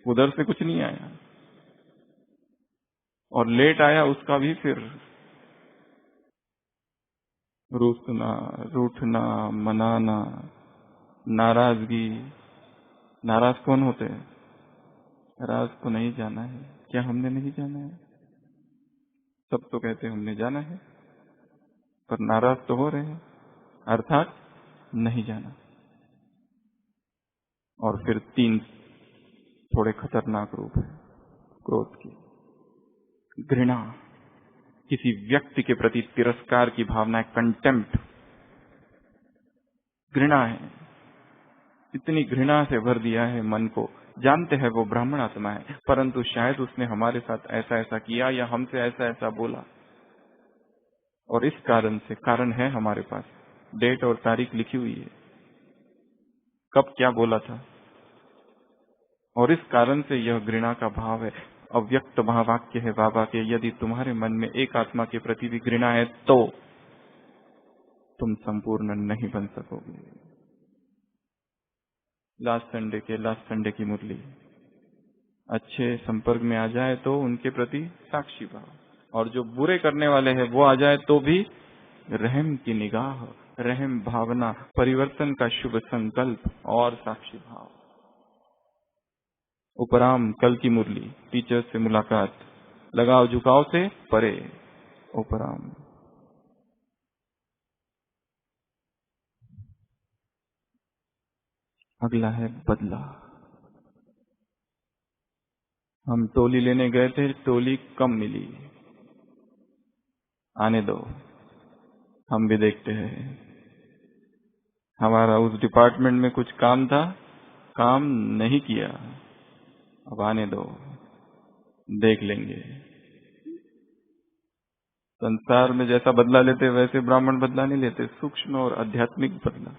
उधर से कुछ नहीं आया, और लेट आया उसका भी फिर रूठना रूठना, मनाना, नाराजगी। नाराज कौन होते हैं? नाराज को नहीं जाना है, क्या हमने नहीं जाना है? सब तो कहते हैं हमने जाना है, पर नाराज तो हो रहे हैं, अर्थात नहीं जाना। और फिर तीन थोड़े खतरनाक रूप है क्रोध की, घृणा, किसी व्यक्ति के प्रति तिरस्कार की भावना है, कंटेम्प्ट, घृणा है, इतनी घृणा से भर दिया है मन को। जानते हैं वो ब्राह्मण आत्मा है, परंतु शायद उसने हमारे साथ ऐसा ऐसा किया या हमसे ऐसा ऐसा बोला, और इस कारण से, कारण है हमारे पास, डेट और तारीख लिखी हुई है, कब क्या बोला था, और इस कारण से यह घृणा का भाव है। अव्यक्त महावाक्य है बाबा के, यदि तुम्हारे मन में एक आत्मा के प्रति भी घृणा है तो तुम संपूर्ण नहीं बन सकोगे। लास्ट संडे की मुरली, अच्छे संपर्क में आ जाए तो उनके प्रति साक्षी भाव, और जो बुरे करने वाले हैं वो आ जाए तो भी रहम की निगाह, रहम भावना, परिवर्तन का शुभ संकल्प और साक्षी भाव। उपराम कल की मुरली, टीचर से मुलाकात, लगाव झुकाव से परे, उपराम। अगला है बदला। हम टोली लेने गए थे, टोली कम मिली, आने दो, हम भी देखते हैं। हमारा उस डिपार्टमेंट में कुछ काम था, काम नहीं किया, अब आने दो, देख लेंगे। संसार में जैसा बदला लेते वैसे ब्राह्मण बदला नहीं लेते, सूक्ष्म और आध्यात्मिक बदला।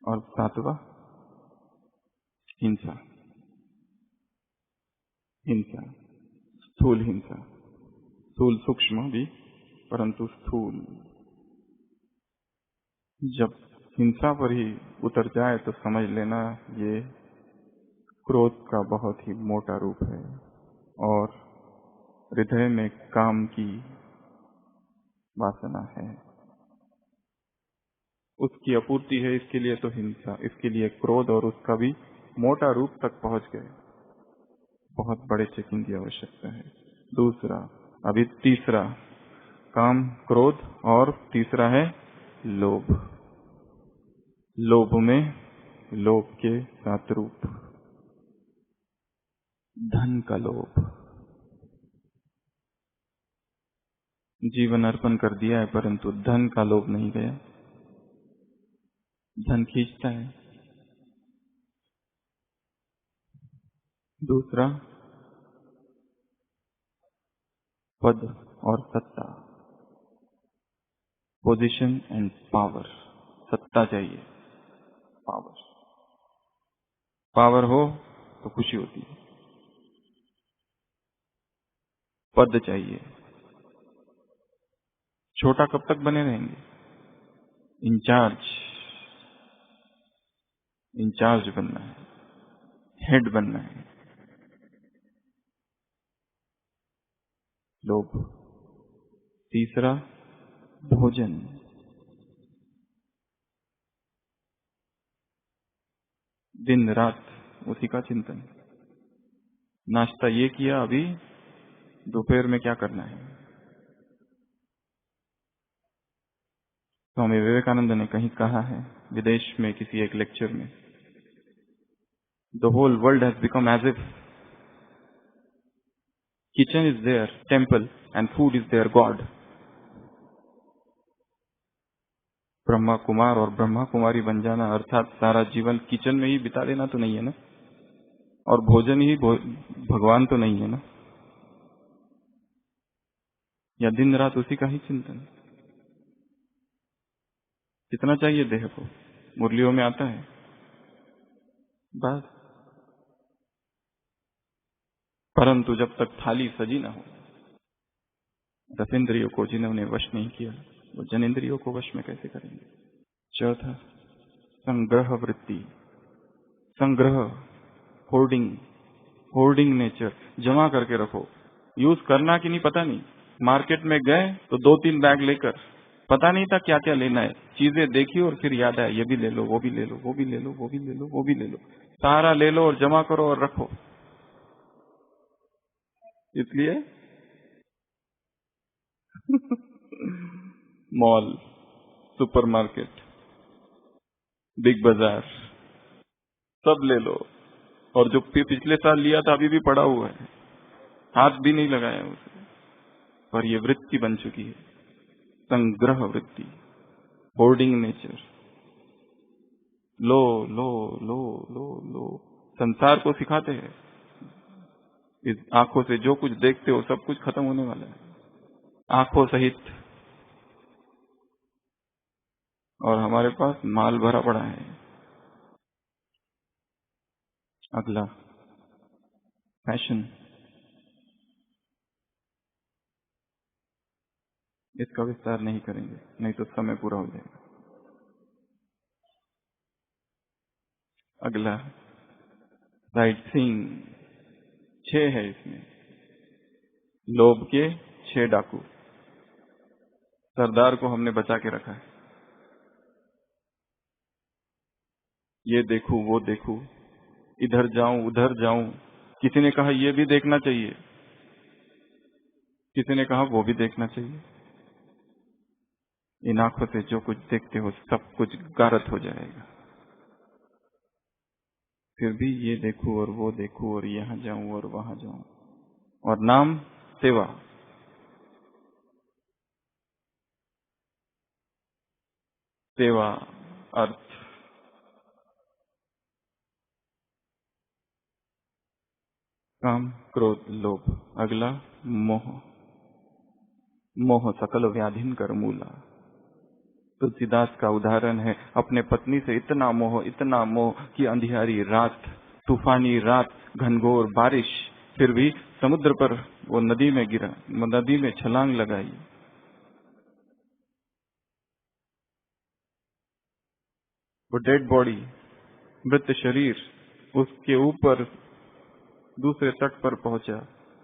और सातवां हिंसा, हिंसा, स्थूल हिंसा, स्थूल सूक्ष्म भी, परंतु स्थूल। जब हिंसा पर ही उतर जाए तो समझ लेना ये क्रोध का बहुत ही मोटा रूप है, और हृदय में काम की वासना है, उसकी अपूर्ति है, इसके लिए तो हिंसा, इसके लिए क्रोध, और उसका भी मोटा रूप तक पहुंच गए, बहुत बड़े चेकिंग की आवश्यकता है। दूसरा, अभी तीसरा, काम, क्रोध, और तीसरा है लोभ। लोभ में लोभ के 7 रूप। धन का लोभ, जीवन अर्पण कर दिया है परंतु धन का लोभ नहीं गया, धन खींचता है। दूसरा, पद और सत्ता, पोजीशन एंड पावर। सत्ता चाहिए, पावर, पावर हो तो खुशी होती है। पद चाहिए, छोटा कब तक बने रहेंगे? इंचार्ज, इंचार्ज बनना है, हेड बनना है। लोभ। तीसरा, भोजन, दिन रात उसी का चिंतन। नाश्ता ये किया, अभी दोपहर में क्या करना है। स्वामी विवेकानंद ने कहीं कहा है, विदेश में किसी एक लेक्चर में, the whole world has become as if kitchen is their temple and food is their god. Brahma Kumar और ब्रह्मा कुमारी बन जाना अर्थात सारा जीवन किचन में ही बिता देना तो नहीं है ना, और भोजन ही भगवान तो नहीं है ना, या दिन रात उसी का ही चिंतन। कितना चाहिए देह को? मुरलियों में आता है बस, परंतु जब तक थाली सजी ना हो, रसेंद्रियों को जिन्होंने वश नहीं किया वो जनेंद्रियों को वश में कैसे करेंगे। चौथा, संग्रह वृत्ति, संग्रह, होर्डिंग, होर्डिंग नेचर, जमा करके रखो। यूज करना कि नहीं पता नहीं, मार्केट में गए तो 2-3 बैग लेकर, पता नहीं था क्या क्या लेना है, चीजें देखी और फिर याद आया ये भी ले लो, वो भी ले लो, वो भी ले लो, वो भी ले लो, वो भी ले लो, सारा ले लो और जमा करो और रखो। इसलिए मॉल, सुपरमार्केट, बिग बाजार, सब ले लो, और जो पिछले साल लिया था अभी भी पड़ा हुआ है, हाथ भी नहीं लगाया उसे, पर ये वृत्ति बन चुकी है। संग्रह वृत्ति, होर्डिंग नेचर, लो लो लो लो लो, संसार को सिखाते हैं इस आंखों से जो कुछ देखते हो सब कुछ खत्म होने वाला है, आंखों सहित। और हमारे पास माल भरा पड़ा है। अगला फैशन, इसका विस्तार नहीं करेंगे, नहीं तो समय पूरा हो जाएगा। अगला साइट सीइंग, 6 है इसमें। लोभ के 6 डाकू, सरदार को हमने बचा के रखा है। ये देखूं वो देखूं, इधर जाऊं उधर जाऊं, किसी ने कहा ये भी देखना चाहिए, किसी ने कहा वो भी देखना चाहिए। इन आंखों से जो कुछ देखते हो सब कुछ गारत हो जाएगा। फिर भी ये देखूं और वो देखूं और यहां जाऊं और वहां जाऊं, और नाम सेवा। सेवा अर्थ, काम क्रोध लोभ। अगला मोह, मोह सकल व्याधिन कर मूला। तुलसीदास का उदाहरण है, अपने पत्नी से इतना मोह कि अंधियारी रात, तूफानी रात, घनघोर बारिश, फिर भी समुद्र पर वो नदी में गिरा, नदी में छलांग लगाई। वो डेड बॉडी, मृत शरीर, उसके ऊपर दूसरे तट पर पहुंचा।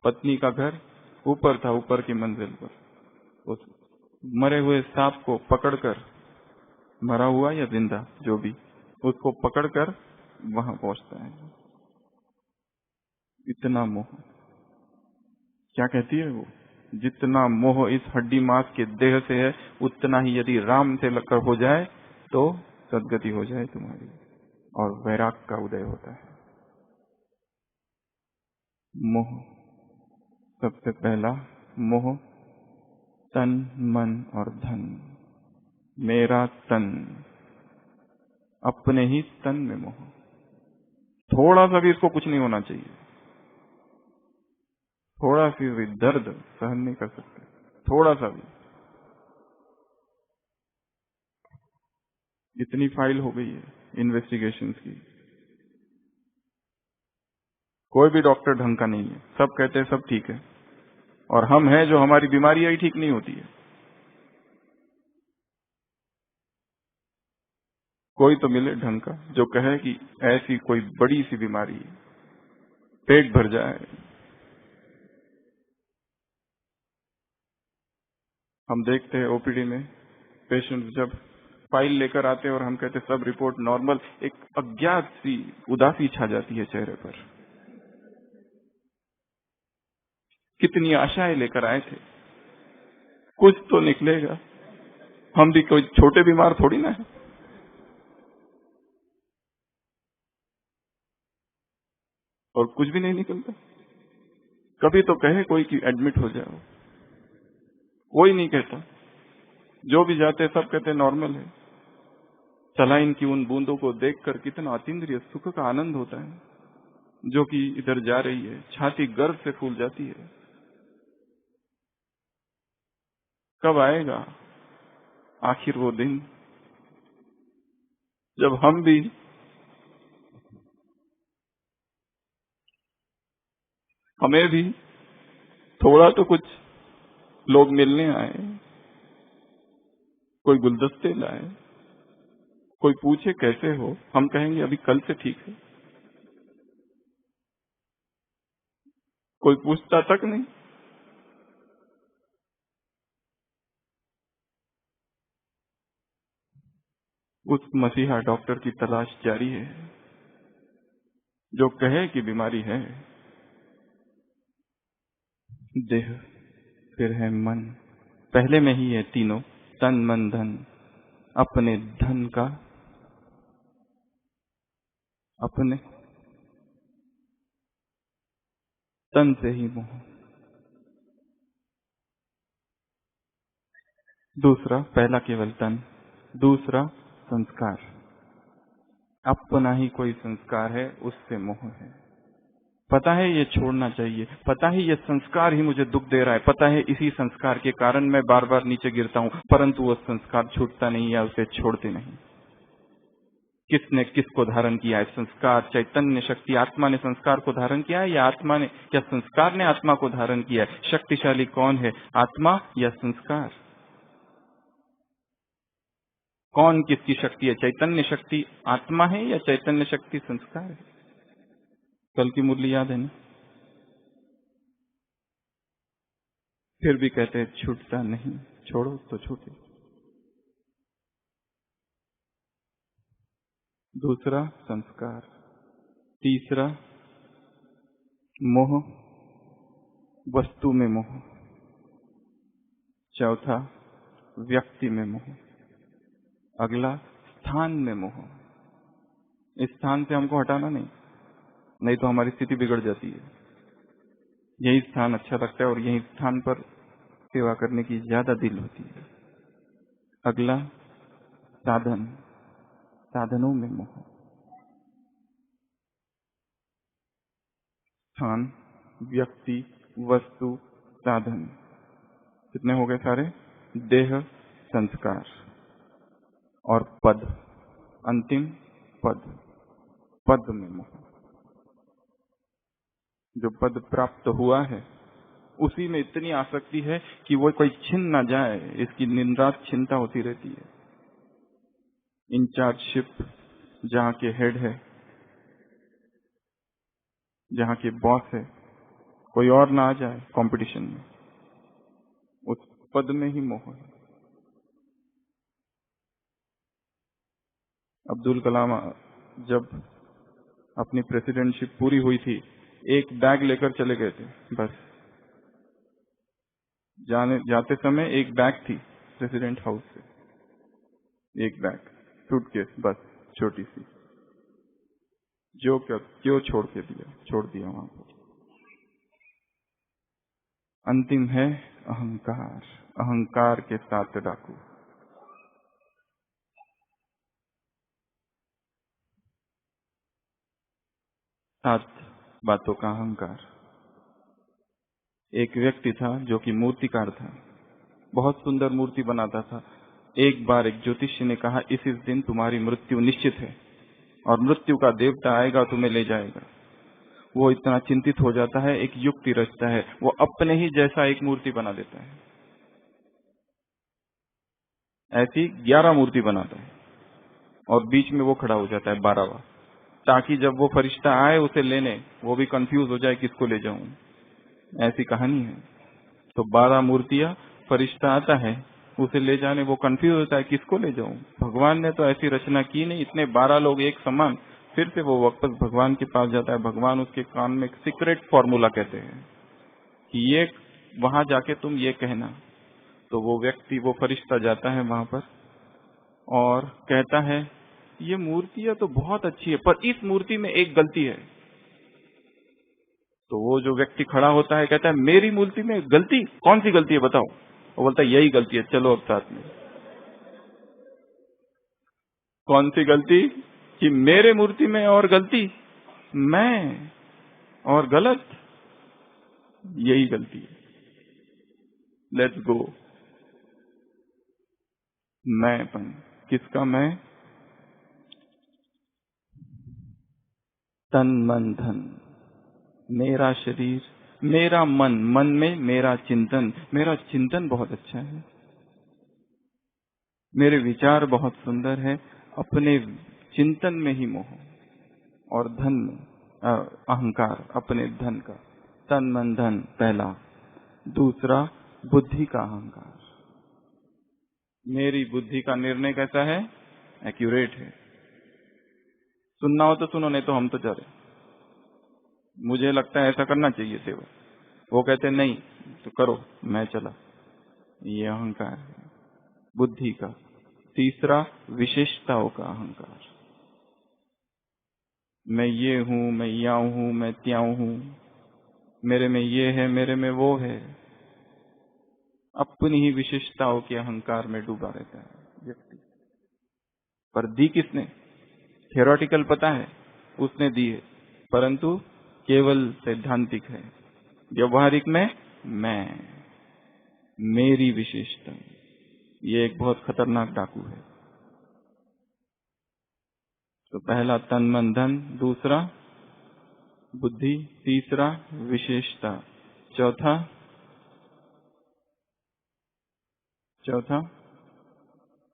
पत्नी का घर ऊपर था, ऊपर की मंजिल पर। उस मरे हुए सांप को पकड़कर, मरा हुआ या जिंदा जो भी, उसको पकड़कर वहां पहुंचता है। इतना मोह, क्या कहती है वो, जितना मोह इस हड्डी मांस के देह से है, उतना ही यदि राम से लगकर हो जाए तो सदगति हो जाए तुम्हारी, और वैराग का उदय होता है। मोह, सबसे पहला मोह तन मन और धन। मेरा तन, अपने ही तन में मोह, थोड़ा सा भी इसको कुछ नहीं होना चाहिए, थोड़ा सी भी दर्द सहन नहीं कर सकते, थोड़ा सा भी। इतनी फाइल हो गई है इन्वेस्टिगेशंस की, कोई भी डॉक्टर ढंग का नहीं है, सब कहते हैं सब ठीक है, और हम हैं जो हमारी बीमारियां ही ठीक नहीं होती है। कोई तो मिले ढंग का जो कहे कि ऐसी कोई बड़ी सी बीमारी है, पेट भर जाए। हम देखते हैं ओपीडी में पेशेंट जब फाइल लेकर आते हैं और हम कहते हैं सब रिपोर्ट नॉर्मल, एक अज्ञात सी उदासी छा जाती है चेहरे पर। कितनी आशाएं लेकर आए थे, कुछ तो निकलेगा, हम भी कोई छोटे बीमार थोड़ी ना है। और कुछ भी नहीं निकलता। कभी तो कहे कोई कि एडमिट हो जाओ, कोई नहीं कहता। जो भी जाते सब कहते नॉर्मल है। सलाइन की उन बूंदों को देखकर कितना अतीन्द्रिय सुख का आनंद होता है, जो कि इधर जा रही है, छाती गर्व से फूल जाती है। कब आएगा आखिर वो दिन जब हमें भी थोड़ा तो कुछ लोग मिलने आए, कोई गुलदस्ते लाए, कोई पूछे कैसे हो, हम कहेंगे अभी कल से ठीक है। कोई पूछता तक नहीं। उस मसीहा डॉक्टर की तलाश जारी है जो कहे कि बीमारी है। देह, फिर है मन, पहले में ही है तीनों, तन मन धन। अपने धन का, अपने तन से ही मोह। दूसरा, पहला केवल तन, दूसरा संस्कार। अपना ही कोई संस्कार है, उससे मोह है। पता है ये छोड़ना चाहिए, पता है ये संस्कार ही मुझे दुख दे रहा है, पता है इसी संस्कार के कारण मैं बार बार नीचे गिरता हूं, परंतु वो संस्कार छूटता नहीं या उसे छोड़ते नहीं। किसने किसको धारण किया है? संस्कार, चैतन्य शक्ति, आत्मा ने संस्कार को धारण किया है या आत्मा ने, क्या संस्कार ने आत्मा को धारण किया है? शक्तिशाली कौन है, आत्मा या संस्कार? कौन किसकी शक्ति है? चैतन्य शक्ति आत्मा है या चैतन्य शक्ति संस्कार है? कल की मुरली याद है ना? फिर भी कहते हैं छूटता नहीं, छोड़ो तो छूटे। दूसरा संस्कार, तीसरा मोह, वस्तु में मोह, चौथा व्यक्ति में मोह, अगला स्थान में मोह। इस स्थान से हमको हटाना नहीं तो हमारी स्थिति बिगड़ जाती है। यही स्थान अच्छा लगता है और यही स्थान पर सेवा करने की ज्यादा दिल होती है। अगला साधन, साधनों में मोह। स्थान, व्यक्ति, वस्तु, साधन, कितने हो गए सारे? देह, संस्कार और पद, अंतिम पद, पद में मोह। जो पद प्राप्त हुआ है उसी में इतनी आसक्ति है कि वो कोई छिन ना जाए, इसकी दिन रात चिंता होती रहती है। इंचार्जशिप, जहाँ के हेड है, जहाँ के बॉस है, कोई और ना आ जाए कंपटीशन में, उस पद में ही मोह है। अब्दुल कलाम जब अपनी प्रेसिडेंटशिप पूरी हुई थी, एक बैग लेकर चले गए थे बस। जाते समय एक बैग थी प्रेसिडेंट हाउस से, एक बैग, सूटकेस बस, छोटी सी। जो क्यों छोड़ दिया वहां पर। अंतिम है अहंकार, अहंकार के साथ डाकू। 7 बातों का अहंकार। एक व्यक्ति था जो कि मूर्तिकार था, बहुत सुंदर मूर्ति बनाता था। एक बार एक ज्योतिषी ने कहा, इस दिन तुम्हारी मृत्यु निश्चित है और मृत्यु का देवता आएगा तुम्हें ले जाएगा। वो इतना चिंतित हो जाता है, एक युक्ति रचता है, वो अपने ही जैसा एक मूर्ति बना देता है। ऐसी 11 मूर्ति बनाता है और बीच में वो खड़ा हो जाता है 12वां, ताकि जब वो फरिश्ता आए उसे लेने, वो भी कंफ्यूज हो जाए किसको ले जाऊं। ऐसी कहानी है। तो 12 मूर्तियां, फरिश्ता आता है उसे ले जाने, वो कंफ्यूज होता है किसको ले जाऊं। भगवान ने तो ऐसी रचना की नहीं, इतने 12 लोग एक समान। फिर से वो वापस भगवान के पास जाता है। भगवान उसके कान में एक सीक्रेट फॉर्मूला कहते हैं कि ये वहां जाके तुम ये कहना। तो वो व्यक्ति, वो फरिश्ता जाता है वहां पर और कहता है, ये मूर्तियां तो बहुत अच्छी है पर इस मूर्ति में एक गलती है। तो वो जो व्यक्ति खड़ा होता है कहता है, मेरी मूर्ति में गलती? कौन सी गलती है बताओ? वो बोलता है, यही गलती है, चलो अब साथ में। कौन सी गलती? कि मेरे मूर्ति में और गलती, मैं और गलत, यही गलती है। Let's go. मैंपन, किसका मैं? तन मन धन, मेरा शरीर, मेरा मन, मन में मेरा चिंतन, मेरा चिंतन बहुत अच्छा है, मेरे विचार बहुत सुंदर है, अपने चिंतन में ही मोह। और धन में अहंकार, अपने धन का, तन मन धन पहला। दूसरा बुद्धि का अहंकार, मेरी बुद्धि का निर्णय कैसा है? एक्यूरेट है। सुनना हो तो सुनो, नहीं तो हम तो जा रहे, मुझे लगता है ऐसा करना चाहिए सेवा, वो कहते नहीं तो करो, मैं चला। ये अहंकार है बुद्धि का। तीसरा विशेषताओं का अहंकार, मैं ये हूं, मैं यां हूं, मैं त्यों हूं, मेरे में ये है, मेरे में वो है। अपनी ही विशेषताओं के अहंकार में डूबा रहता है व्यक्ति। पर दी किसने? थियोरेटिकल पता है उसने दी है, परंतु केवल सैद्धांतिक है। व्यवहारिक में मैं, मेरी विशेषता, ये एक बहुत खतरनाक डाकू है। तो पहला तन मन धन, दूसरा बुद्धि, तीसरा विशेषता, चौथा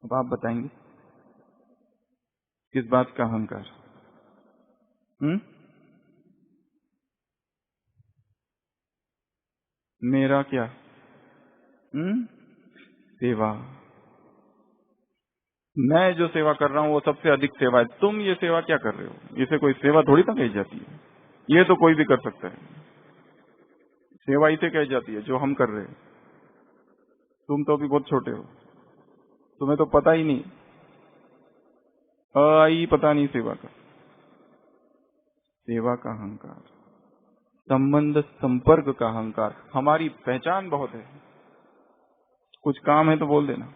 अब आप बताएंगे किस बात का अहंकार? मेरा क्या? सेवा। मैं जो सेवा कर रहा हूं वो सबसे अधिक सेवा है। तुम ये सेवा क्या कर रहे हो? इसे कोई सेवा थोड़ी ना कही जाती है। ये तो कोई भी कर सकता है। सेवा इसे कही जाती है जो हम कर रहे हैं। तुम तो अभी बहुत छोटे हो, तुम्हें तो पता ही नहीं, पता नहीं सेवा का। सेवा का अहंकार, संबंध संपर्क का अहंकार। हमारी पहचान बहुत है, कुछ काम है तो बोल देना,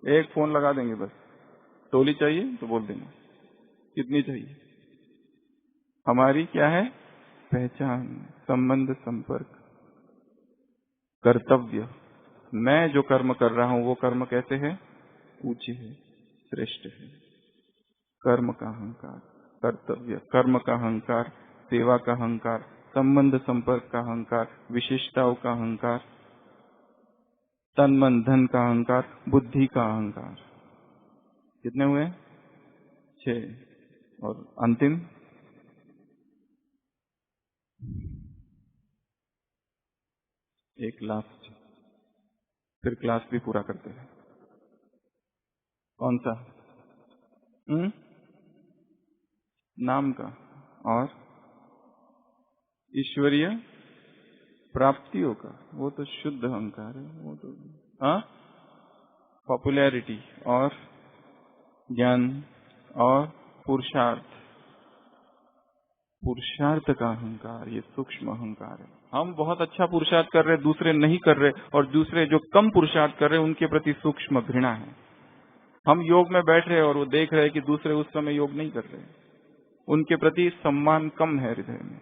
एक फोन लगा देंगे बस। टोली चाहिए तो बोल देना कितनी चाहिए। हमारी क्या है? पहचान, संबंध संपर्क, कर्तव्य। मैं जो कर्म कर रहा हूं वो कर्म कैसे है? ऊंचे है, श्रेष्ठ है। कर्म का अहंकार, कर्तव्य, कर्म का अहंकार, सेवा का अहंकार, संबंध संपर्क का अहंकार, विशेषताओं का अहंकार, तन मन धन का अहंकार, बुद्धि का अहंकार। कितने हुए? 6। और अंतिम एक लास्ट, फिर क्लास भी पूरा करते हैं। कौन सा? नाम का और ईश्वरीय प्राप्तियों का। वो तो शुद्ध अहंकार है। वो तो पॉपुलैरिटी और ज्ञान और पुरुषार्थ। पुरुषार्थ का अहंकार ये सूक्ष्म अहंकार है। हम बहुत अच्छा पुरुषार्थ कर रहे, दूसरे नहीं कर रहे, और दूसरे जो कम पुरुषार्थ कर रहे उनके प्रति सूक्ष्म घृणा है। हम योग में बैठ रहे और वो देख रहे कि दूसरे उस समय योग नहीं कर रहे, उनके प्रति सम्मान कम है हृदय में।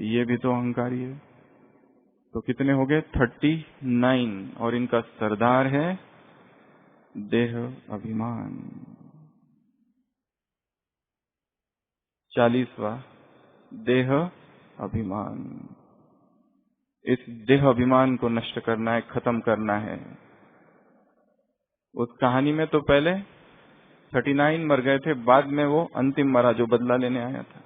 ये भी तो अहंकारी है। तो कितने हो गए? 39। और इनका सरदार है देह अभिमान। 40वां देह अभिमान। इस देह अभिमान को नष्ट करना है, खत्म करना है। उस कहानी में तो पहले 39 मर गए थे, बाद में वो अंतिम मरा जो बदला लेने आया था।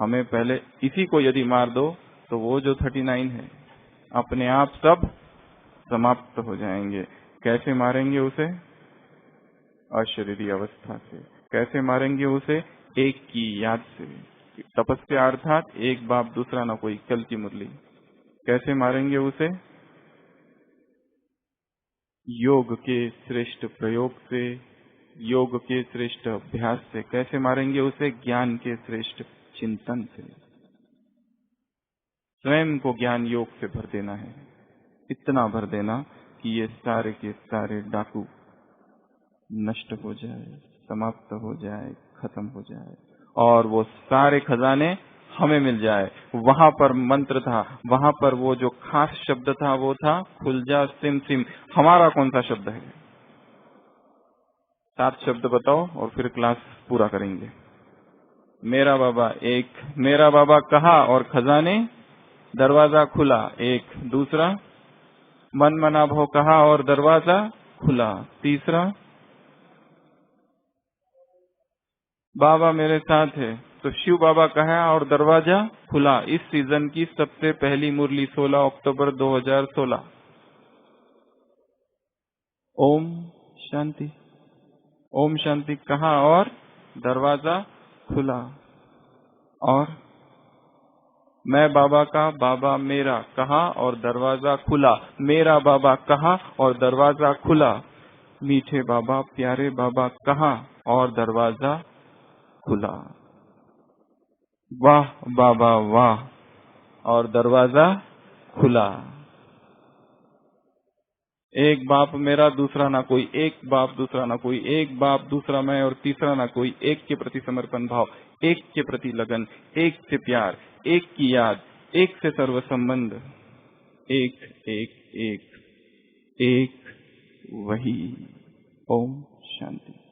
हमें पहले इसी को यदि मार दो तो वो जो 39 है अपने आप सब समाप्त हो जाएंगे। कैसे मारेंगे उसे? अशरीरी अवस्था से। कैसे मारेंगे उसे? एक की याद से। तपस्या अर्थात एक बाप दूसरा न कोई, कल की मुरली। कैसे मारेंगे उसे? योग के श्रेष्ठ प्रयोग से, योग के श्रेष्ठ अभ्यास से। कैसे मारेंगे उसे? ज्ञान के श्रेष्ठ चिंतन से। स्वयं को ज्ञान योग से भर देना है, इतना भर देना कि ये सारे के सारे डाकू नष्ट हो जाए, समाप्त हो जाए, खत्म हो जाए, और वो सारे खजाने हमें मिल जाए। वहां पर मंत्र था, वहां पर वो जो खास शब्द था वो था खुल जा सिम सिम। हमारा कौन सा शब्द है? 7 शब्द बताओ और फिर क्लास पूरा करेंगे। मेरा बाबा एक, मेरा बाबा कहा और खजाने, दरवाजा खुला एक। दूसरा, मन मना भो कहा और दरवाजा खुला। तीसरा, बाबा मेरे साथ है तो शिव बाबा कहा और दरवाजा खुला। इस सीजन की सबसे पहली मुरली 16 अक्टूबर 2016। ओम शांति, ओम शांति कहा और दरवाजा खुला। और मैं बाबा का, बाबा मेरा कहा और दरवाजा खुला। मेरा बाबा कहा और दरवाजा खुला। मीठे बाबा, प्यारे बाबा कहा और दरवाजा खुला। वाह बाबा वाह, और दरवाजा खुला। एक बाप मेरा दूसरा ना कोई, एक बाप दूसरा ना कोई, एक बाप दूसरा मैं और तीसरा ना कोई, एक के प्रति समर्पण भाव, एक के प्रति लगन, एक से प्यार, एक की याद, एक से सर्व संबंध, एक एक एक एक वही। ओम शांति।